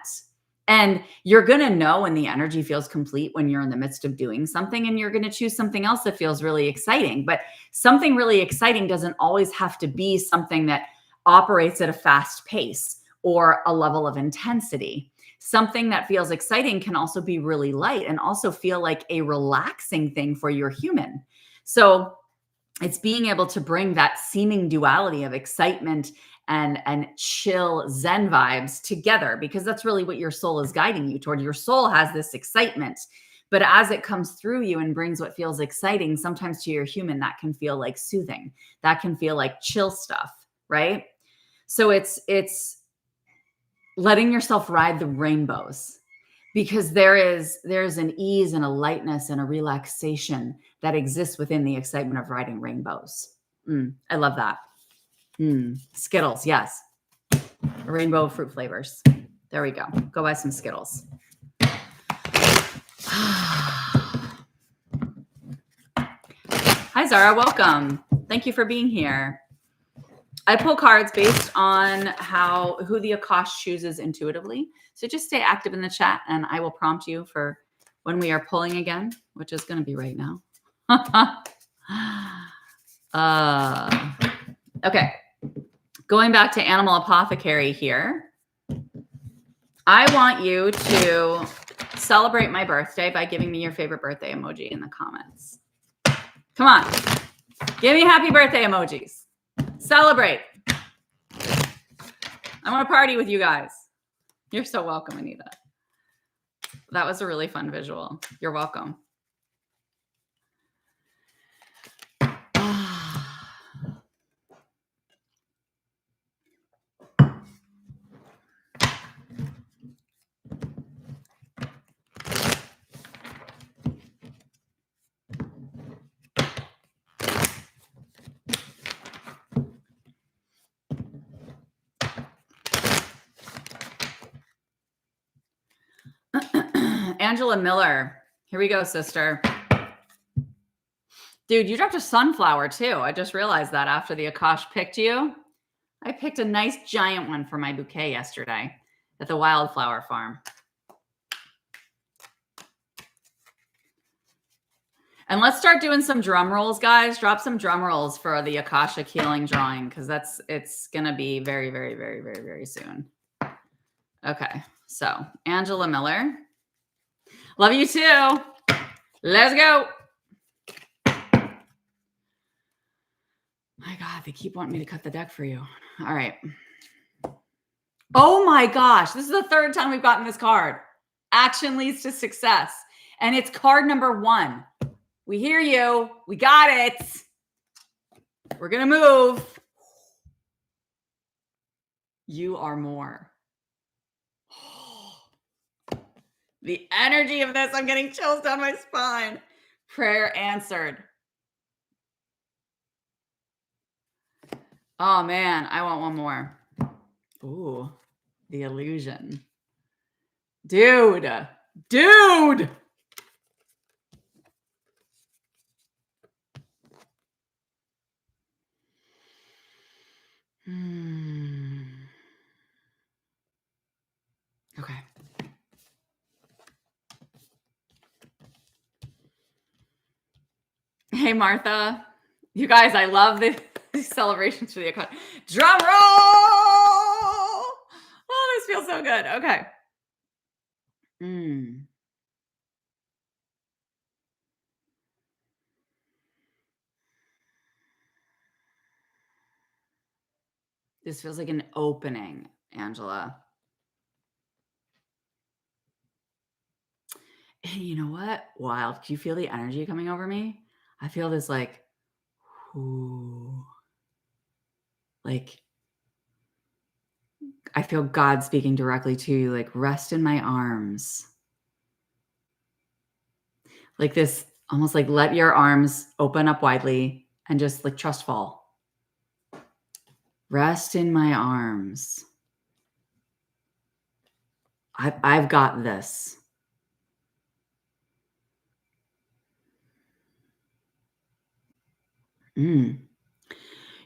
And you're going to know when the energy feels complete when you're in the midst of doing something, and you're going to choose something else that feels really exciting. But something really exciting doesn't always have to be something that operates at a fast pace or a level of intensity. Something that feels exciting can also be really light and also feel like a relaxing thing for your human. So it's being able to bring that seeming duality of excitement and chill Zen vibes together, because that's really what your soul is guiding you toward. Your soul has this excitement, but as it comes through you and brings what feels exciting, sometimes to your human, that can feel like soothing. That can feel like chill stuff, right? So it's letting yourself ride the rainbows, because there's an ease and a lightness and a relaxation that exists within the excitement of riding rainbows. I love that. Skittles, yes. Rainbow fruit flavors. There we go. Go buy some Skittles. Hi, Zara. Welcome. Thank you for being here. I pull cards based on who the Akash chooses intuitively. So just stay active in the chat, and I will prompt you for when we are pulling again, which is going to be right now. Okay. Going back to Animal Apothecary here. I want you to celebrate my birthday by giving me your favorite birthday emoji in the comments. Come on. Give me happy birthday emojis. Celebrate. I want to party with you guys. You're so welcome, Anita. That was a really fun visual. You're welcome. Angela Miller. Here we go, sister. Dude, you dropped a sunflower too. I just realized that after the Akash picked you. I picked a nice giant one for my bouquet yesterday at the wildflower farm. And let's start doing some drum rolls, guys. Drop some drum rolls for the Akashic healing drawing, because it's going to be very, very, very, very, very soon. Okay. So Angela Miller. Love you too. Let's go. My God, they keep wanting me to cut the deck for you. All right. Oh my gosh. This is the third time we've gotten this card. Action leads to success. And it's card number 1. We hear you. We got it. We're going to move. You are more. The energy of this, I'm getting chills down my spine. Prayer answered. Oh man, I want one more. Ooh, the illusion. Dude. Okay. Hey, Martha. You guys, I love these celebrations for the Akash. Drum roll! Oh, this feels so good. Okay. This feels like an opening, Angela. And you know what? Wild. Do you feel the energy coming over me? I feel this like, ooh, like I feel God speaking directly to you, like rest in my arms. Like this, almost like let your arms open up widely and just like trust fall. Rest in my arms. I've got this.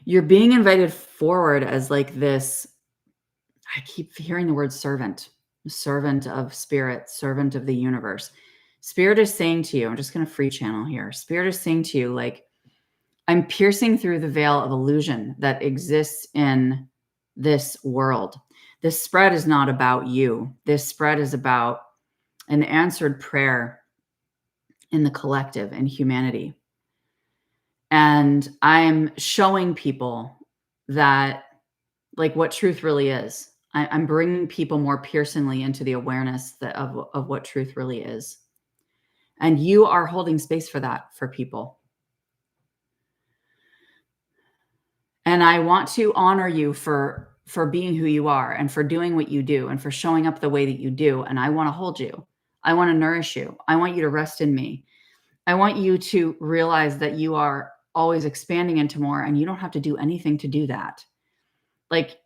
You're being invited forward as like this. I keep hearing the word servant of spirit, servant of the universe. Spirit is saying to you, I'm just going to free channel here. Spirit is saying to you, like, I'm piercing through the veil of illusion that exists in this world. This spread is not about you. This spread is about an answered prayer in the collective, in humanity. And I'm showing people that, like, what truth really is. I'm bringing people more piercingly into the awareness of what truth really is. And you are holding space for that for people. And I want to honor you for being who you are and for doing what you do and for showing up the way that you do. And I want to hold you. I want to nourish you. I want you to rest in me. I want you to realize that you are always expanding into more and you don't have to do anything to do that. Like,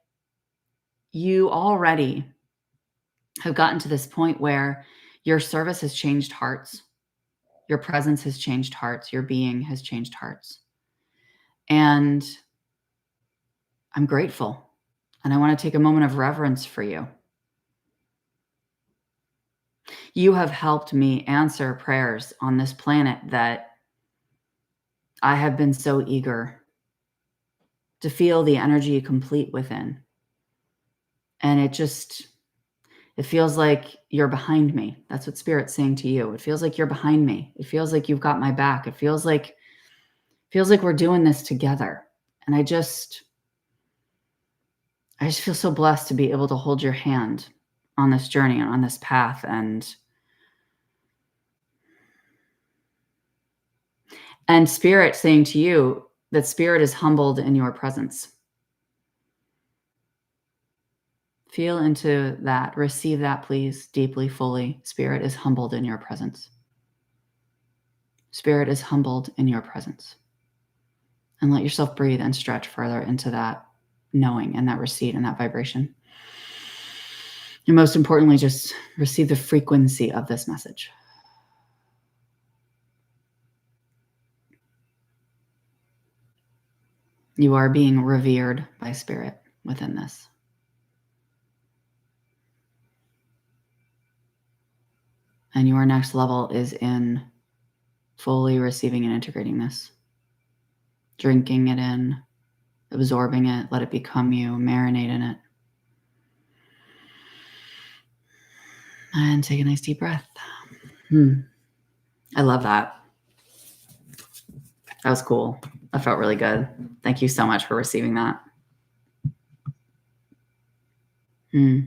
you already have gotten to this point where your service has changed hearts. Your presence has changed hearts. Your being has changed hearts. And I'm grateful. And I want to take a moment of reverence for you. You have helped me answer prayers on this planet that I have been so eager to feel the energy complete within. And it feels like you're behind me. That's what Spirit's saying to you. It feels like you're behind me. It feels like you've got my back. It feels like we're doing this together. And I just feel so blessed to be able to hold your hand on this journey and on this path. And Spirit saying to you that Spirit is humbled in your presence. Feel into that. Receive that, please, deeply, fully. Spirit is humbled in your presence. Spirit is humbled in your presence. And let yourself breathe and stretch further into that knowing and that receipt and that vibration. And most importantly, just receive the frequency of this message. You are being revered by Spirit within this. And your next level is in fully receiving and integrating this. Drinking it in, absorbing it, let it become you, marinate in it. And take a nice deep breath. I love that. That was cool. That felt really good. Thank you so much for receiving that. Woo!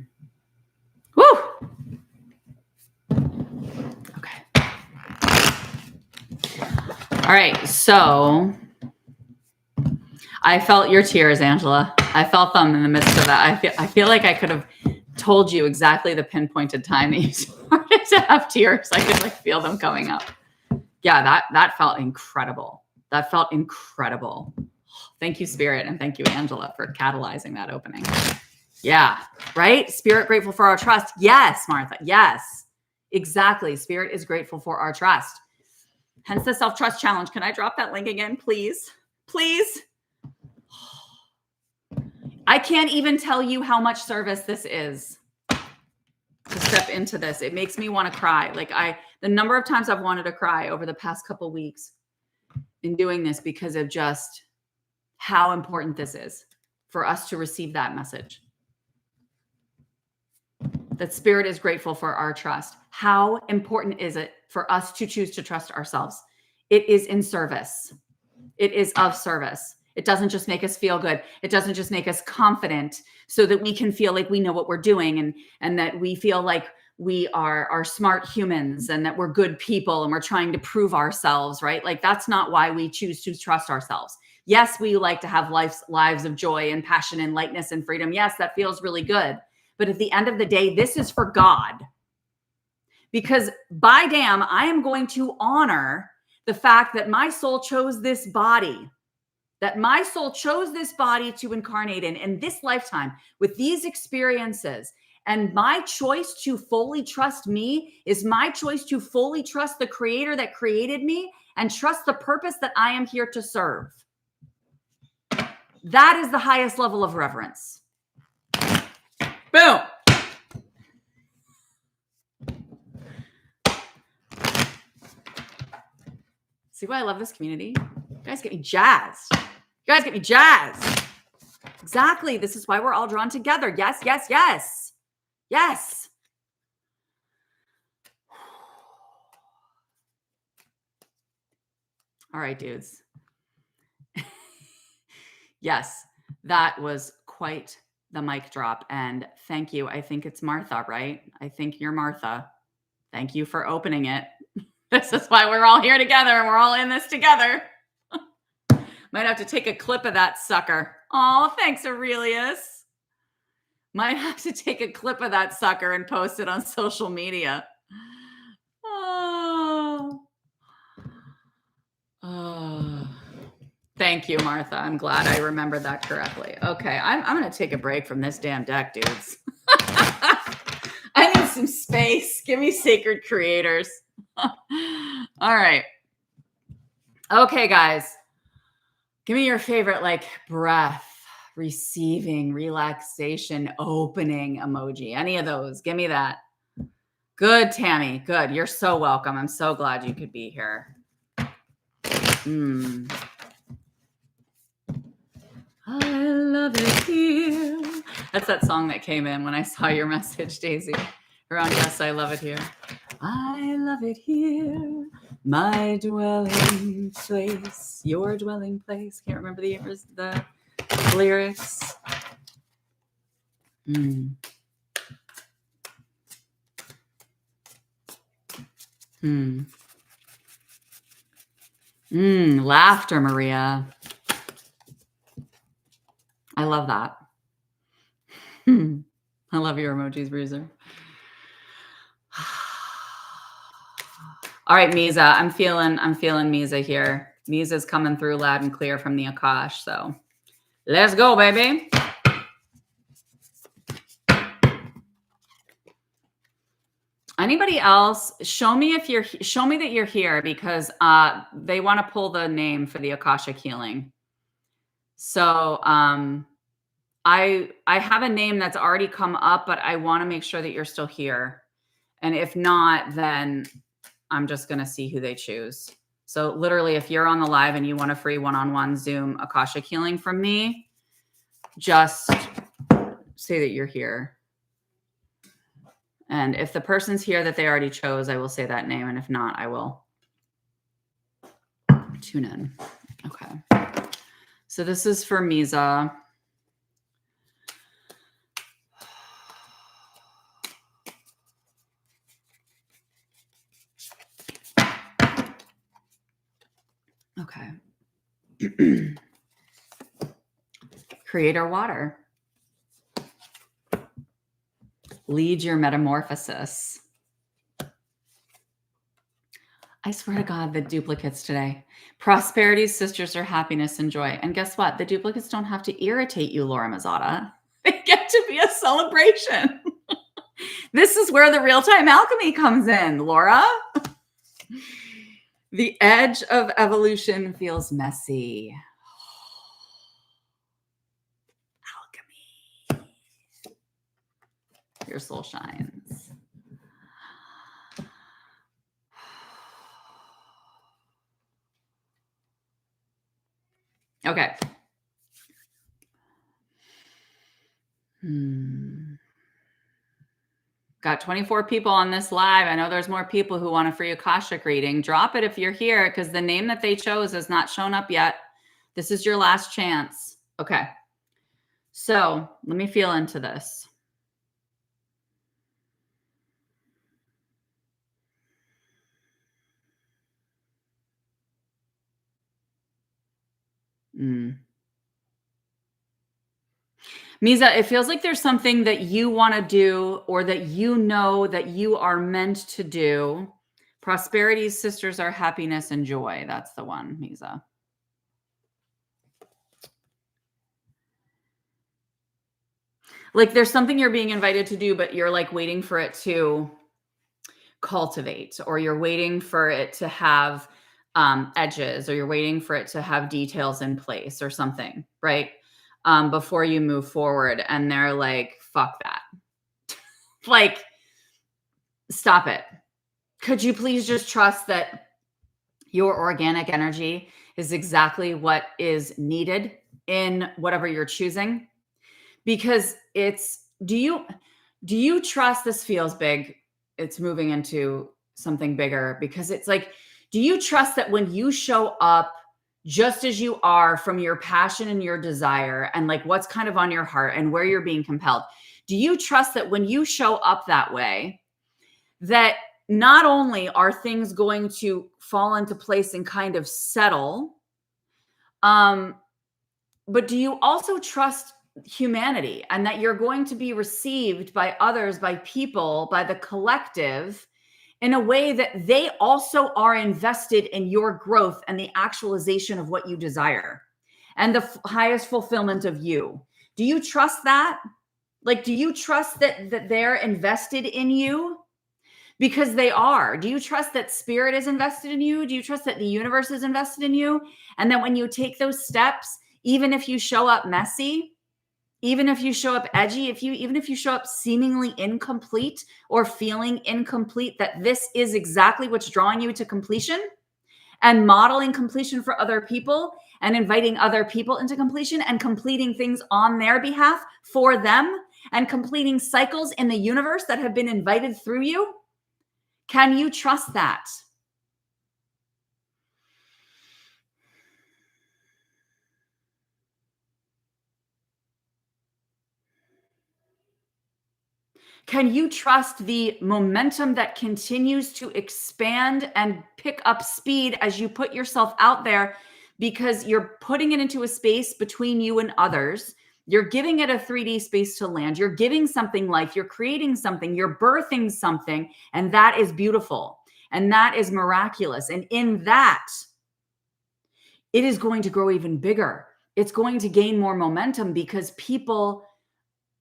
Okay. All right. So I felt your tears, Angela. I felt them in the midst of that. I feel like I could have told you exactly the pinpointed time that you started to have tears. I could like feel them coming up. Yeah, that felt incredible. That felt incredible. Thank you, Spirit, and thank you, Angela, for catalyzing that opening. Yeah, right? Spirit grateful for our trust. Yes, Martha. Yes, exactly. Spirit is grateful for our trust. Hence the self-trust challenge. Can I drop that link again, please? Please. I can't even tell you how much service this is to step into this. It makes me want to cry. Like the number of times I've wanted to cry over the past couple of weeks in doing this because of just how important this is for us to receive that message. That Spirit is grateful for our trust. How important is it for us to choose to trust ourselves? It is in service. It is of service. It doesn't just make us feel good. It doesn't just make us confident so that we can feel like we know what we're doing and that we feel like we are smart humans and that we're good people and we're trying to prove ourselves, right? Like that's not why we choose to trust ourselves. Yes, we like to have lives of joy and passion and lightness and freedom. Yes, that feels really good. But at the end of the day, this is for God. Because by damn, I am going to honor the fact that my soul chose this body, to incarnate in this lifetime with these experiences. And my choice to fully trust me is my choice to fully trust the creator that created me and trust the purpose that I am here to serve. That is the highest level of reverence. Boom. See why I love this community? You guys get me jazzed. Exactly. This is why we're all drawn together. Yes, yes, yes. Yes. All right, dudes. Yes, that was quite the mic drop. And thank you. I think it's Martha, right? I think you're Martha. Thank you for opening it. This is why we're all here together and we're all in this together. Might have to take a clip of that sucker. Oh, thanks, Aurelius. Might have to take a clip of that sucker and post it on social media. Oh. Thank you, Martha. I'm glad I remembered that correctly. Okay, I'm going to take a break from this damn deck, dudes. I need some space. Give me sacred creators. All right. Okay, guys. Give me your favorite, like, breath, receiving, relaxation, opening emoji. Any of those. Give me that. Good, Tammy. Good. You're so welcome. I'm so glad you could be here. I love it here. That's that song that came in when I saw your message, Daisy. Around Yes, I love it here. I love it here. My dwelling place. Your dwelling place. Can't remember the lyrics. Laughter, Maria. I love that. I love your emojis, Bruiser. All right, Misa. I'm feeling Misa here. Misa's coming through loud and clear from the Akash. So let's go, baby. Anybody else? Show me that you're here because they want to pull the name for the Akashic healing. So I have a name that's already come up, but I want to make sure that you're still here. And if not, then I'm just going to see who they choose. So literally, if you're on the live and you want a free one-on-one Zoom Akashic healing from me, just say that you're here. And if the person's here that they already chose, I will say that name. And if not, I will tune in. Okay. So this is for Misa. Okay. Creator water. Lead your metamorphosis. I swear to God, the duplicates today. Prosperity, sisters are happiness and joy. And guess what? The duplicates don't have to irritate you, Laura Mazzata. They get to be a celebration. This is where the real-time alchemy comes in, Laura. The edge of evolution feels messy. Alchemy. Your soul shines. Okay. Got 24 people on this live. I know there's more people who want a free Akashic reading. Drop it if you're here because the name that they chose has not shown up yet. This is your last chance. Okay. So let me feel into this. Misa, it feels like there's something that you want to do or that you know that you are meant to do. Prosperity, sisters are happiness and joy. That's the one, Misa. Like there's something you're being invited to do, but you're like waiting for it to cultivate, or you're waiting for it to have edges, or you're waiting for it to have details in place or something, right? Before you move forward. And they're like, fuck that. Like, stop it. Could you please just trust that your organic energy is exactly what is needed in whatever you're choosing? Because do you trust, this feels big, it's moving into something bigger, because it's like, do you trust that when you show up just as you are from your passion and your desire and like what's kind of on your heart and where you're being compelled, do you trust that when you show up that way, that not only are things going to fall into place and kind of settle, but do you also trust humanity and that you're going to be received by others, by people, by the collective in a way that they also are invested in your growth and the actualization of what you desire and the highest fulfillment of you? Do you trust that? Like, do you trust that they're invested in you? Because they are. Do you trust that spirit is invested in you? Do you trust that the universe is invested in you? And that when you take those steps, even if you show up messy, even if you show up edgy, even if you show up seemingly incomplete or feeling incomplete, that this is exactly what's drawing you to completion and modeling completion for other people and inviting other people into completion and completing things on their behalf for them and completing cycles in the universe that have been invited through you? Can you trust that? Can you trust the momentum that continues to expand and pick up speed as you put yourself out there, because you're putting it into a space between you and others? You're giving it a 3D space to land. You're giving something life. You're creating something. You're birthing something. And that is beautiful. And that is miraculous. And in that, it is going to grow even bigger. It's going to gain more momentum because people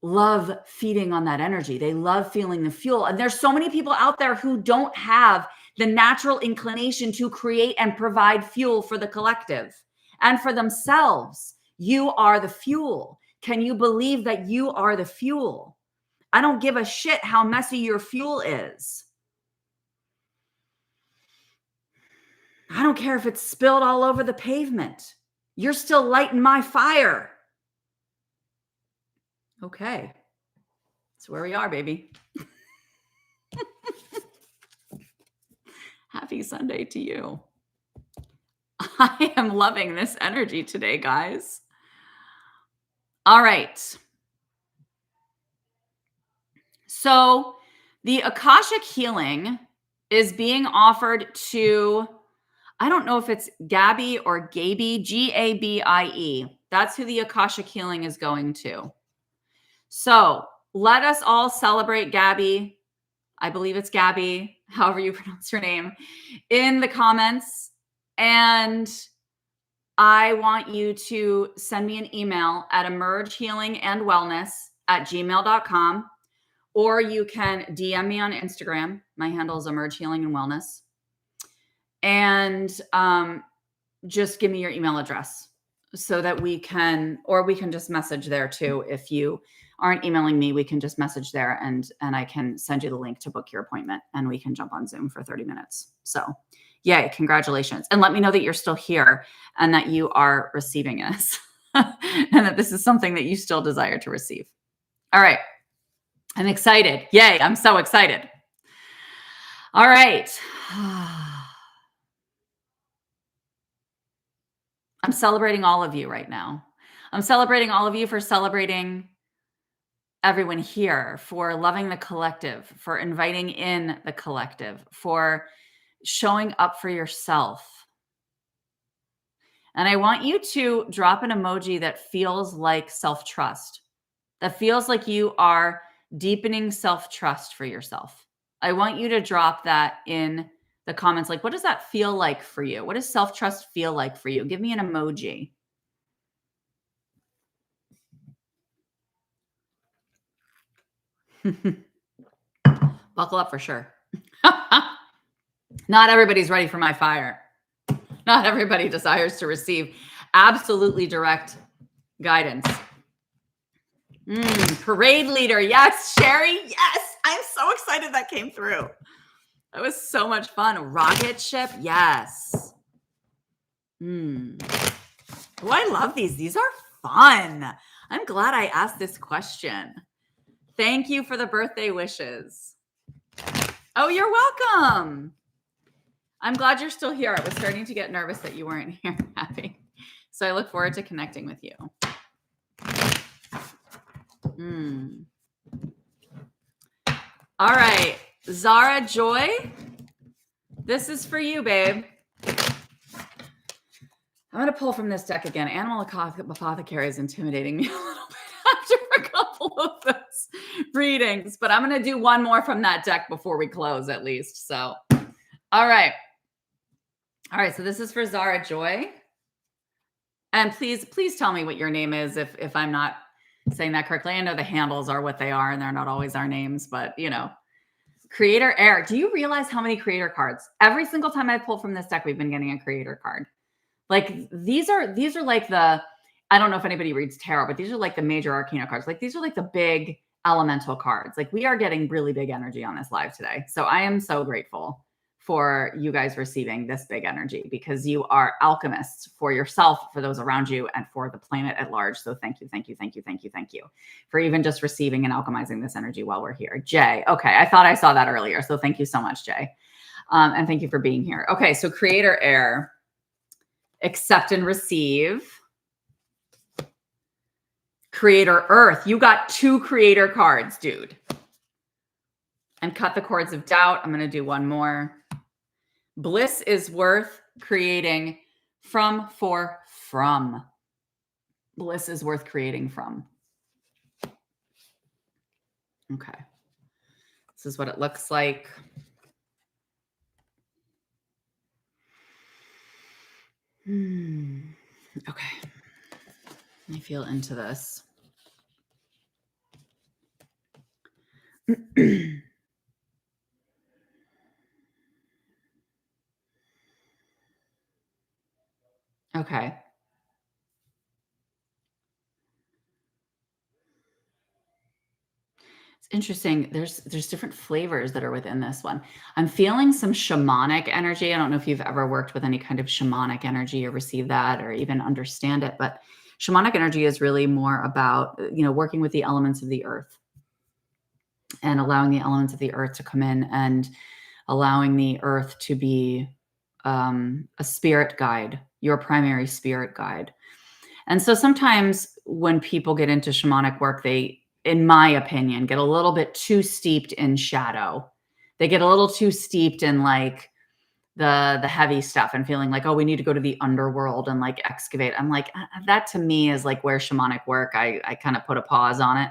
love feeding on that energy. They love feeling the fuel. And there's so many people out there who don't have the natural inclination to create and provide fuel for the collective and for themselves. You are the fuel. Can you believe that you are the fuel? I don't give a shit how messy your fuel is. I don't care if it's spilled all over the pavement. You're still lighting my fire. Okay. That's where we are, baby. Happy Sunday to you. I am loving this energy today, guys. All right. So the Akashic healing is being offered to I don't know if it's Gabby or Gaby, Gabie. That's who the Akashic healing is going to. So let us all celebrate Gabby. I believe it's Gabby, however you pronounce her name, in the comments. And I want you to send me an email at emergehealingandwellness@gmail.com, or you can DM me on Instagram. My handle is Emerge Healing and Wellness. And just give me your email address so that we can just message there too. If you aren't emailing me, we can just message there and I can send you the link to book your appointment and we can jump on Zoom for 30 minutes. So yay, congratulations. And let me know that you're still here and that you are receiving this and that this is something that you still desire to receive. All right. I'm excited. Yay. I'm so excited. All right. I'm celebrating all of you right now. I'm celebrating all of you for celebrating everyone here, for loving the collective, for inviting in the collective, for showing up for yourself. And I want you to drop an emoji that feels like self-trust, that feels like you are deepening self-trust for yourself. I want you to drop that in the comments. Like, what does that feel like for you? What does self-trust feel like for you? Give me an emoji. Buckle up for sure. Not everybody's ready for my fire. Not everybody desires to receive absolutely direct guidance. Parade leader. Yes. Sherry. Yes. I'm so excited that came through. That was so much fun. Rocket ship. Yes. Oh, I love these. These are fun. I'm glad I asked this question. Thank you for the birthday wishes. Oh, you're welcome. I'm glad you're still here. I was starting to get nervous that you weren't here, Abby. So I look forward to connecting with you. All right. Zara Joy, this is for you, babe. I'm going to pull from this deck again. Animal Apothecary is intimidating me a little bit after a couple of those readings, but I'm going to do one more from that deck before we close at least. So, all right. All right. So this is for Zara Joy. And please tell me what your name is if I'm not saying that correctly. I know the handles are what they are and they're not always our names, but you know, Creator Air. Do you realize how many creator cards? Every single time I pull from this deck, we've been getting a creator card. Like these are like the, I don't know if anybody reads tarot, but these are like the major arcana cards. Like these are like the big elemental cards. Like we are getting really big energy on this live today. So I am so grateful for you guys receiving this big energy because you are alchemists for yourself, for those around you, and for the planet at large. So thank you for even just receiving and alchemizing this energy while we're here. Jay, okay, I thought I saw that earlier. So thank you so much, Jay. And thank you for being here. Okay, so Creator Air, accept and receive. Creator Earth, you got 2 creator cards, dude. And cut the cords of doubt. I'm going to do one more. Bliss is worth creating from. Bliss is worth creating from. Okay. This is what it looks like. Okay. Let me feel into this. Okay. It's interesting. There's different flavors that are within this one. I'm feeling some shamanic energy. I don't know if you've ever worked with any kind of shamanic energy or received that or even understand it, but shamanic energy is really more about, you know, working with the elements of the earth and allowing the elements of the earth to come in and allowing the earth to be a spirit guide, your primary spirit guide. And so sometimes when people get into shamanic work, they, in my opinion, get a little bit too steeped in shadow. They get a little too steeped in like the heavy stuff and feeling like, oh, we need to go to the underworld and like excavate. I'm like, that to me is like where shamanic work, I kind of put a pause on it.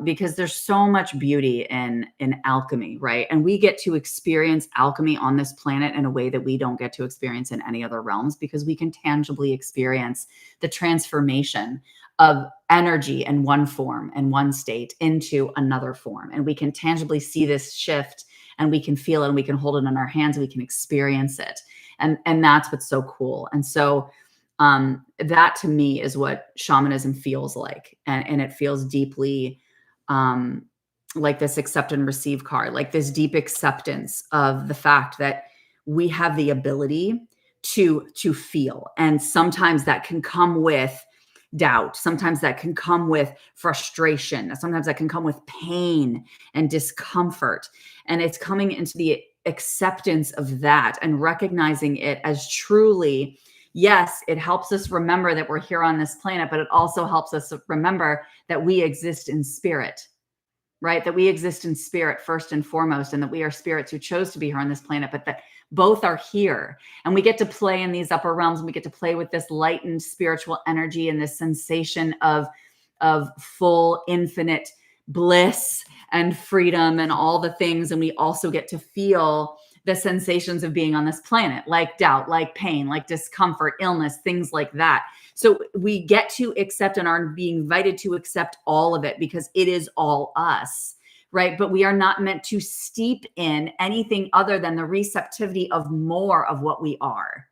Because there's so much beauty in alchemy, right? And we get to experience alchemy on this planet in a way that we don't get to experience in any other realms, because we can tangibly experience the transformation of energy in one form and one state into another form. And we can tangibly see this shift, and we can feel it, and we can hold it in our hands, and we can experience it. And that's what's so cool. And so that to me is what shamanism feels like. And it feels deeply like this accept and receive card, like this deep acceptance of the fact that we have the ability to feel. And sometimes that can come with doubt. Sometimes that can come with frustration. Sometimes that can come with pain and discomfort. And it's coming into the acceptance of that and recognizing it as truly, yes, it helps us remember that we're here on this planet, but it also helps us remember that we exist in spirit, right? That we exist in spirit first and foremost, and that we are spirits who chose to be here on this planet, but that both are here. And we get to play in these upper realms, and we get to play with this lightened spiritual energy and this sensation of full infinite bliss and freedom and all the things. And we also get to feel the sensations of being on this planet, like doubt, like pain, like discomfort, illness, things like that. So we get to accept and are being invited to accept all of it, because it is all us, right? But we are not meant to steep in anything other than the receptivity of more of what we are.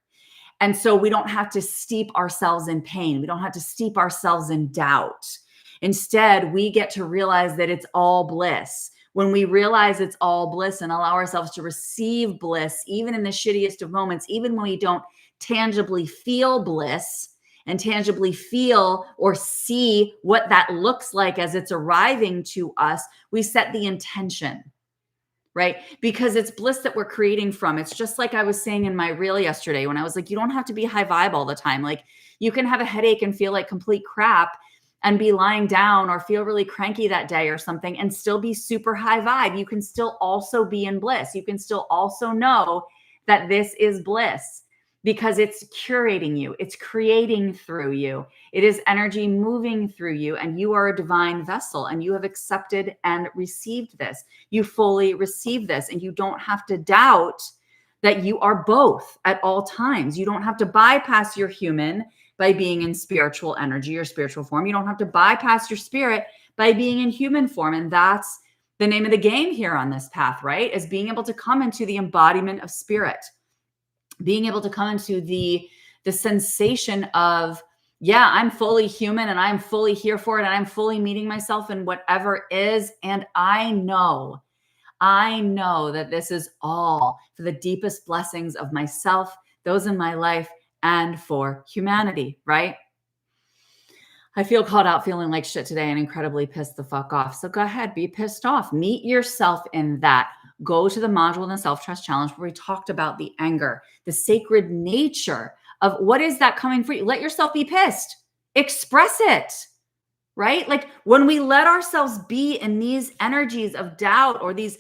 And so we don't have to steep ourselves in pain. We don't have to steep ourselves in doubt. Instead, we get to realize that it's all bliss. When we realize it's all bliss and allow ourselves to receive bliss, even in the shittiest of moments, even when we don't tangibly feel bliss and tangibly feel or see what that looks like as it's arriving to us, we set the intention, right? Because it's bliss that we're creating from. It's just like I was saying in my reel yesterday when I was like, you don't have to be high vibe all the time. Like, you can have a headache and feel like complete crap and be lying down or feel really cranky that day or something and still be super high vibe. You can still also be in bliss. You can still also know that this is bliss, because it's curating you. It's creating through you. It is energy moving through you, and you are a divine vessel, and you have accepted and received this. You fully receive this, and you don't have to doubt that you are both at all times. You don't have to bypass your human by being in spiritual energy or spiritual form. You don't have to bypass your spirit by being in human form. And that's the name of the game here on this path, right? Is being able to come into the embodiment of spirit, being able to come into the sensation of, yeah, I'm fully human and I'm fully here for it. And I'm fully meeting myself in whatever is. And I know that this is all for the deepest blessings of myself, those in my life, and for humanity, right? I feel called out feeling like shit today and incredibly pissed the fuck off. So go ahead, be pissed off. Meet yourself in that. Go to the module in the self-trust challenge where we talked about the anger, the sacred nature of what is that coming for you. Let yourself be pissed. Express it, right? Like when we let ourselves be in these energies of doubt or these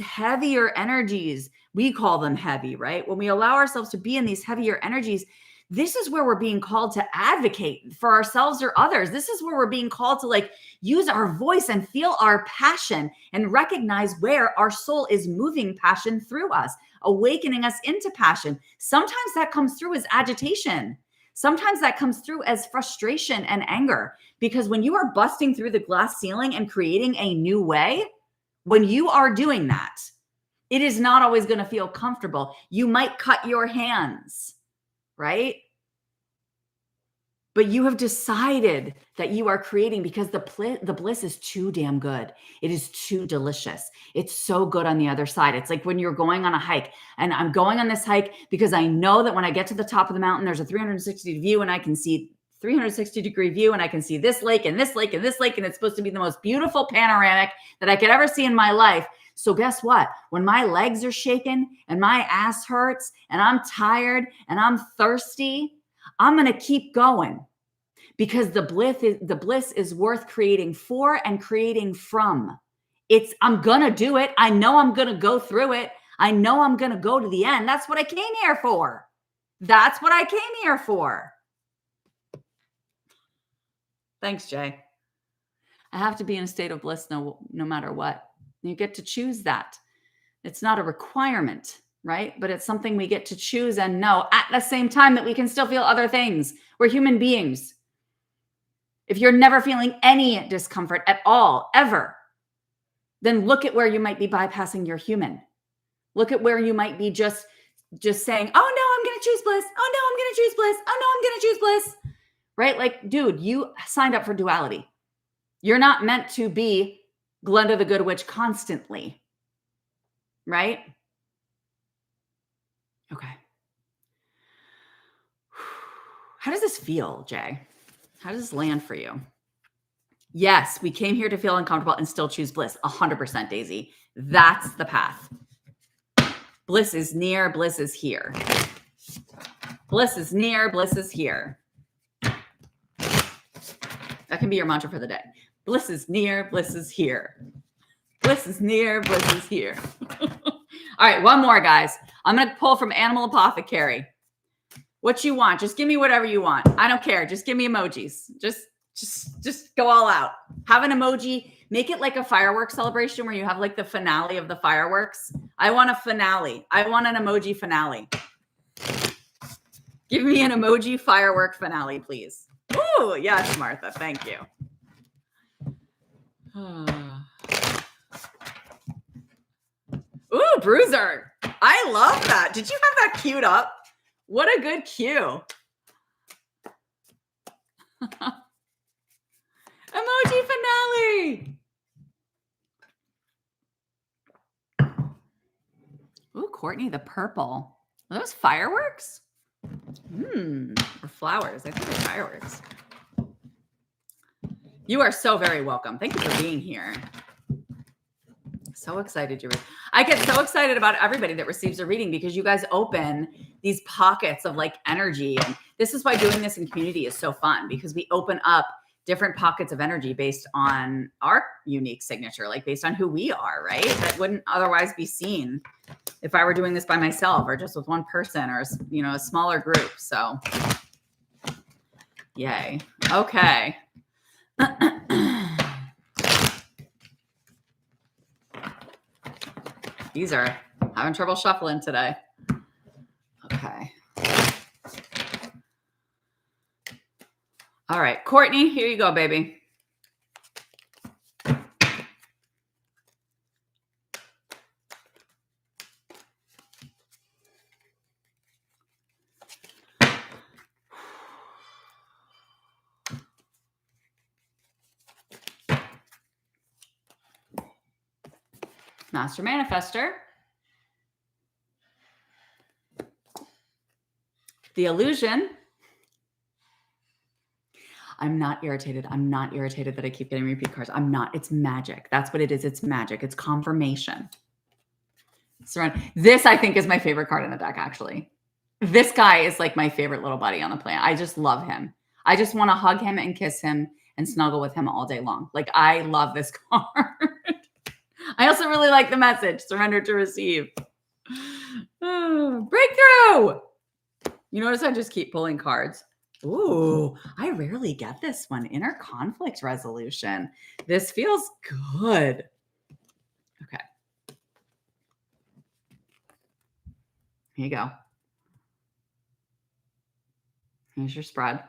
heavier energies, we call them heavy, right? When we allow ourselves to be in these heavier energies, this is where we're being called to advocate for ourselves or others. This is where we're being called to like use our voice and feel our passion and recognize where our soul is moving passion through us, awakening us into passion. Sometimes that comes through as agitation. Sometimes that comes through as frustration and anger, because when you are busting through the glass ceiling and creating a new way, when you are doing that, it is not always going to feel comfortable. You might cut your hands, right? But you have decided that you are creating because the bliss is too damn good. It is too delicious. It's so good on the other side. It's like when you're going on a hike, and I'm going on this hike because I know that when I get to the top of the mountain, there's a 360 view and I can see 360-degree view, and I can see this lake and this lake and this lake. And it's supposed to be the most beautiful panoramic that I could ever see in my life. So guess what? When my legs are shaking and my ass hurts and I'm tired and I'm thirsty, I'm going to keep going, because the bliss is worth creating for and creating from. I'm going to do it. I know I'm going to go through it. I know I'm going to go to the end. That's what I came here for. That's what I came here for. Thanks, Jay. I have to be in a state of bliss no matter what. You get to choose that. It's not a requirement, right? But it's something we get to choose and know at the same time that we can still feel other things. We're human beings. If you're never feeling any discomfort at all, ever, then look at where you might be bypassing your human. Look at where you might be just saying, oh no, I'm going to choose bliss. Oh no, I'm going to choose bliss. Oh no, I'm going to choose bliss. Right? Like, dude, you signed up for duality. You're not meant to be Glenda the Good Witch constantly. Right? Okay. How does this feel, Jay? How does this land for you? Yes, we came here to feel uncomfortable and still choose bliss. 100%, Daisy. That's the path. Bliss is near, bliss is here. Bliss is near, bliss is here. That can be your mantra for the day. Bliss is near, bliss is here. Bliss is near, bliss is here. All right, one more, guys. I'm going to pull from Animal Apothecary. What you want. Just give me whatever you want. I don't care. Just give me emojis. Just go all out. Have an emoji. Make it like a fireworks celebration where you have like the finale of the fireworks. I want a finale. I want an emoji finale. Give me an emoji firework finale, please. Ooh, yes, Martha. Thank you. Ooh, Bruiser. I love that. Did you have that queued up? What a good cue. Emoji finale. Ooh, Courtney, the purple. Are those fireworks? Or flowers. I think they're fireworks. You are so very welcome. Thank you for being here. So excited you read. I get so excited about everybody that receives a reading because you guys open these pockets of like energy. And this is why doing this in community is so fun, because we open up different pockets of energy based on our unique signature, like based on who we are, right? That wouldn't otherwise be seen if I were doing this by myself or just with one person or, you know, a smaller group. So yay. Okay. These are having trouble shuffling today. Okay. All right, Courtney, here you go, baby. Master Manifester. The Illusion. I'm not irritated. I'm not irritated that I keep getting repeat cards. I'm not. It's magic. That's what it is. It's magic. It's confirmation. This, I think, is my favorite card in the deck, actually. This guy is like my favorite little buddy on the planet. I just love him. I just want to hug him and kiss him and snuggle with him all day long. Like, I love this card. I also really like the message, surrender to receive. Breakthrough. You notice I just keep pulling cards. Ooh, I rarely get this one. Inner conflict resolution. This feels good. Okay. Here you go. Here's your spread.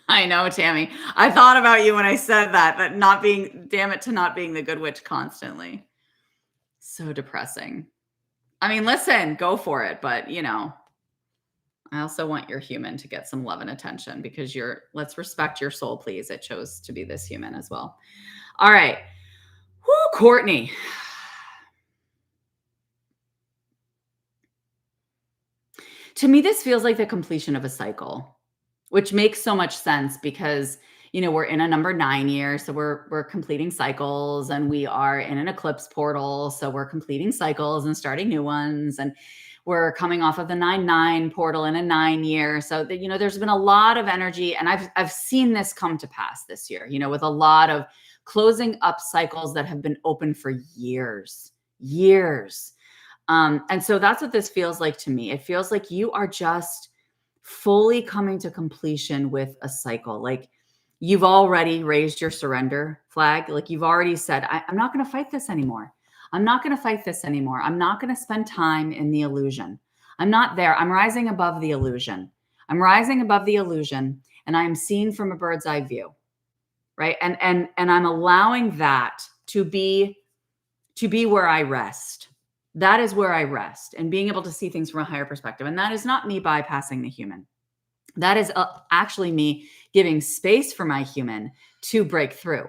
I know, Tammy. I thought about you when I said that not being, damn it, to not being the good witch constantly. So depressing. I mean, listen, go for it. But, you know, I also want your human to get some love and attention because let's respect your soul, please. It chose to be this human as well. All right. Woo, Courtney. To me, this feels like the completion of a cycle, which makes so much sense because, you know, we're in a number 9 year. So we're completing cycles, and we are in an eclipse portal. So we're completing cycles and starting new ones. And we're coming off of the 9/9 portal in a 9 year. So that, you know, there's been a lot of energy, and I've seen this come to pass this year, you know, with a lot of closing up cycles that have been open for years. And so that's what this feels like to me. It feels like you are just fully coming to completion with a cycle. Like you've already raised your surrender flag. Like you've already said, I'm not going to fight this anymore. I'm not going to fight this anymore. I'm not going to spend time in the illusion. I'm not there. I'm rising above the illusion. I'm rising above the illusion, and I'm seeing from a bird's eye view, right? And I'm allowing that to be where I rest. That is where I rest, and being able to see things from a higher perspective. And that is not me bypassing the human. That is actually me giving space for my human to break through.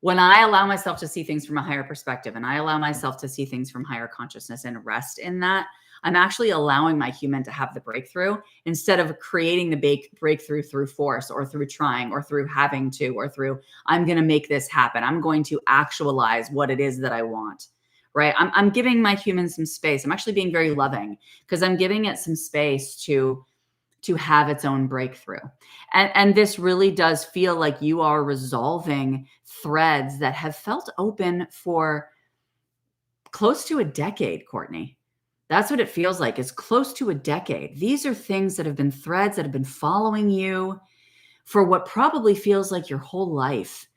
When I allow myself to see things from a higher perspective, and I allow myself to see things from higher consciousness and rest in that, I'm actually allowing my human to have the breakthrough instead of creating the breakthrough through force or through trying or through having to or through, I'm going to make this happen. I'm going to actualize what it is that I want, right? I'm giving my human some space. I'm actually being very loving because I'm giving it some space to have its own breakthrough. And this really does feel like you are resolving threads that have felt open for close to a decade, Courtney. That's what it feels like, is close to a decade. These are things that have been threads that have been following you for what probably feels like your whole life.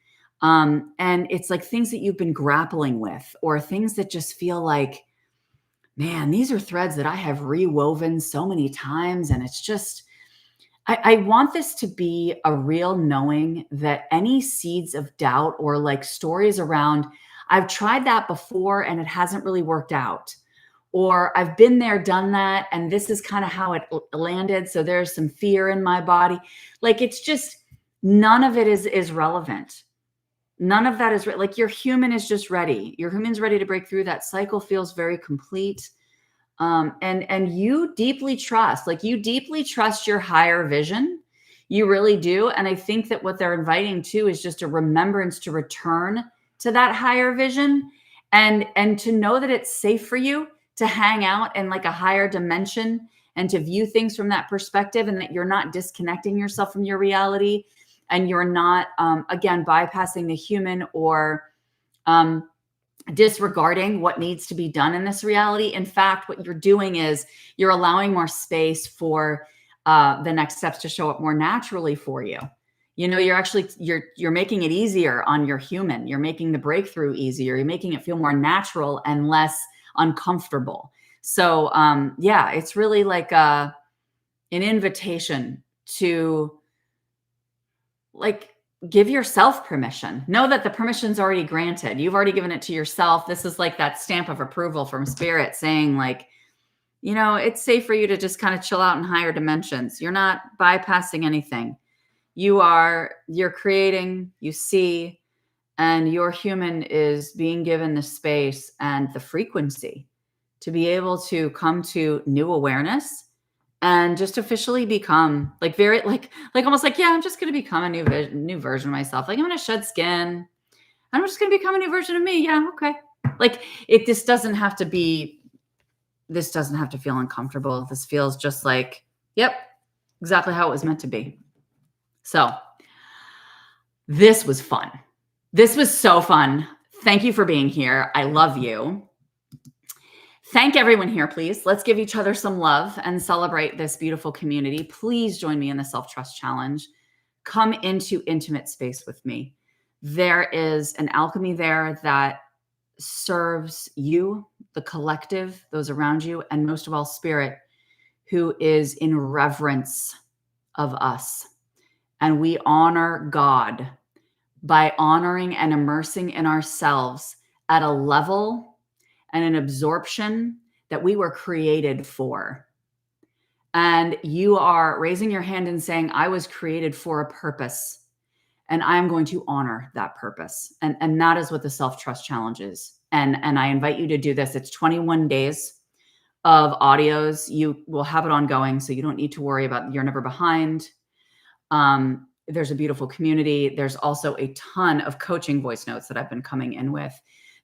And it's like things that you've been grappling with, or things that just feel like, man, these are threads that I have rewoven so many times. And it's just, I want this to be a real knowing that any seeds of doubt or like stories around, I've tried that before and it hasn't really worked out, or I've been there, done that, and this is kind of how it landed. So there's some fear in my body. Like, it's just, none of it is relevant. None of that is like, your human is just ready. Your human's ready to break through. That cycle feels very complete. And you deeply trust, your higher vision. You really do. And I think that what they're inviting to is just a remembrance to return to that higher vision, and to know that it's safe for you to hang out in like a higher dimension and to view things from that perspective, and that you're not disconnecting yourself from your reality, and you're not, again, bypassing the human or, disregarding what needs to be done in this reality. In fact, what you're doing is you're allowing more space for the next steps to show up more naturally for you. You know, you're making it easier on your human. You're making the breakthrough easier. You're making it feel more natural and less uncomfortable. So yeah, it's really like an invitation to like give yourself permission. Know that the permission's already granted. You've already given it to yourself. This is like that stamp of approval from spirit saying, like, you know, it's safe for you to just kind of chill out in higher dimensions. You're not bypassing anything. You're creating, you see, and your human is being given the space and the frequency to be able to come to new awareness and just officially become like very like almost like, yeah, I'm just going to become a new version of myself. Like, I'm going to shed skin. I'm just going to become a new version of me. Yeah. Okay. Like this doesn't have to feel uncomfortable. This feels just like, yep, exactly how it was meant to be. So this was fun. This was so fun. Thank you for being here. I love you. Thank everyone here, please. Let's give each other some love and celebrate this beautiful community. Please join me in the Self-Trust Challenge. Come into intimate space with me. There is an alchemy there that serves you, the collective, those around you, and most of all, spirit, who is in reverence of us. And we honor God by honoring and immersing in ourselves at a level and an absorption that we were created for. And you are raising your hand and saying, I was created for a purpose, and I'm going to honor that purpose. And that is what the Self-Trust Challenge is. And I invite you to do this. It's 21 days of audios. You will have it ongoing, so you don't need to worry about, you're never behind. There's a beautiful community. There's also a ton of coaching voice notes that I've been coming in with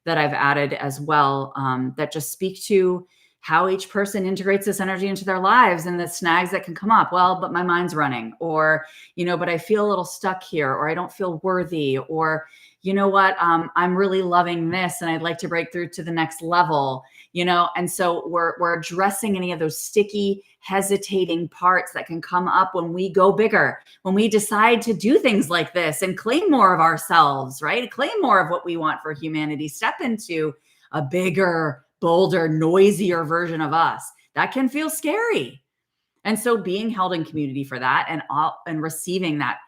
that I've added as well, that just speak to how each person integrates this energy into their lives and the snags that can come up. Well, but my mind's running, or, but I feel a little stuck here, or I don't feel worthy, or, you know what, I'm really loving this and I'd like to break through to the next level, and so we're addressing any of those sticky, hesitating parts that can come up when we go bigger, when we decide to do things like this and claim more of ourselves, right? Claim more of what we want for humanity, step into a bigger, bolder, noisier version of us. That can feel scary. And so being held in community for that, and receiving that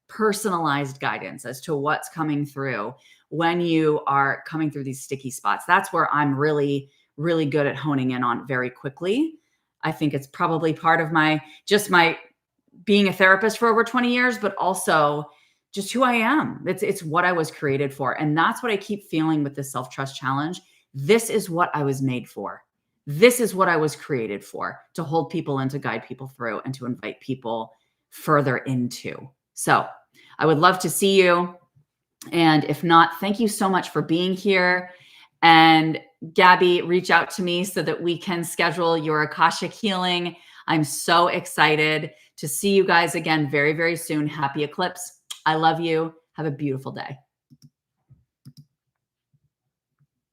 personalized guidance as to what's coming through when you are coming through these sticky spots, that's where I'm really, really good at honing in on very quickly. I think it's probably part of my being a therapist for over 20 years, but also just who I am. It's what I was created for. And that's what I keep feeling with the self-trust challenge. This is what I was made for. This is what I was created for, to hold people and to guide people through and to invite people further into. So I would love to see you. And if not, thank you so much for being here. And Gabby, reach out to me so that we can schedule your Akashic healing. I'm so excited to see you guys again very, very soon. Happy eclipse. I love you. Have a beautiful day.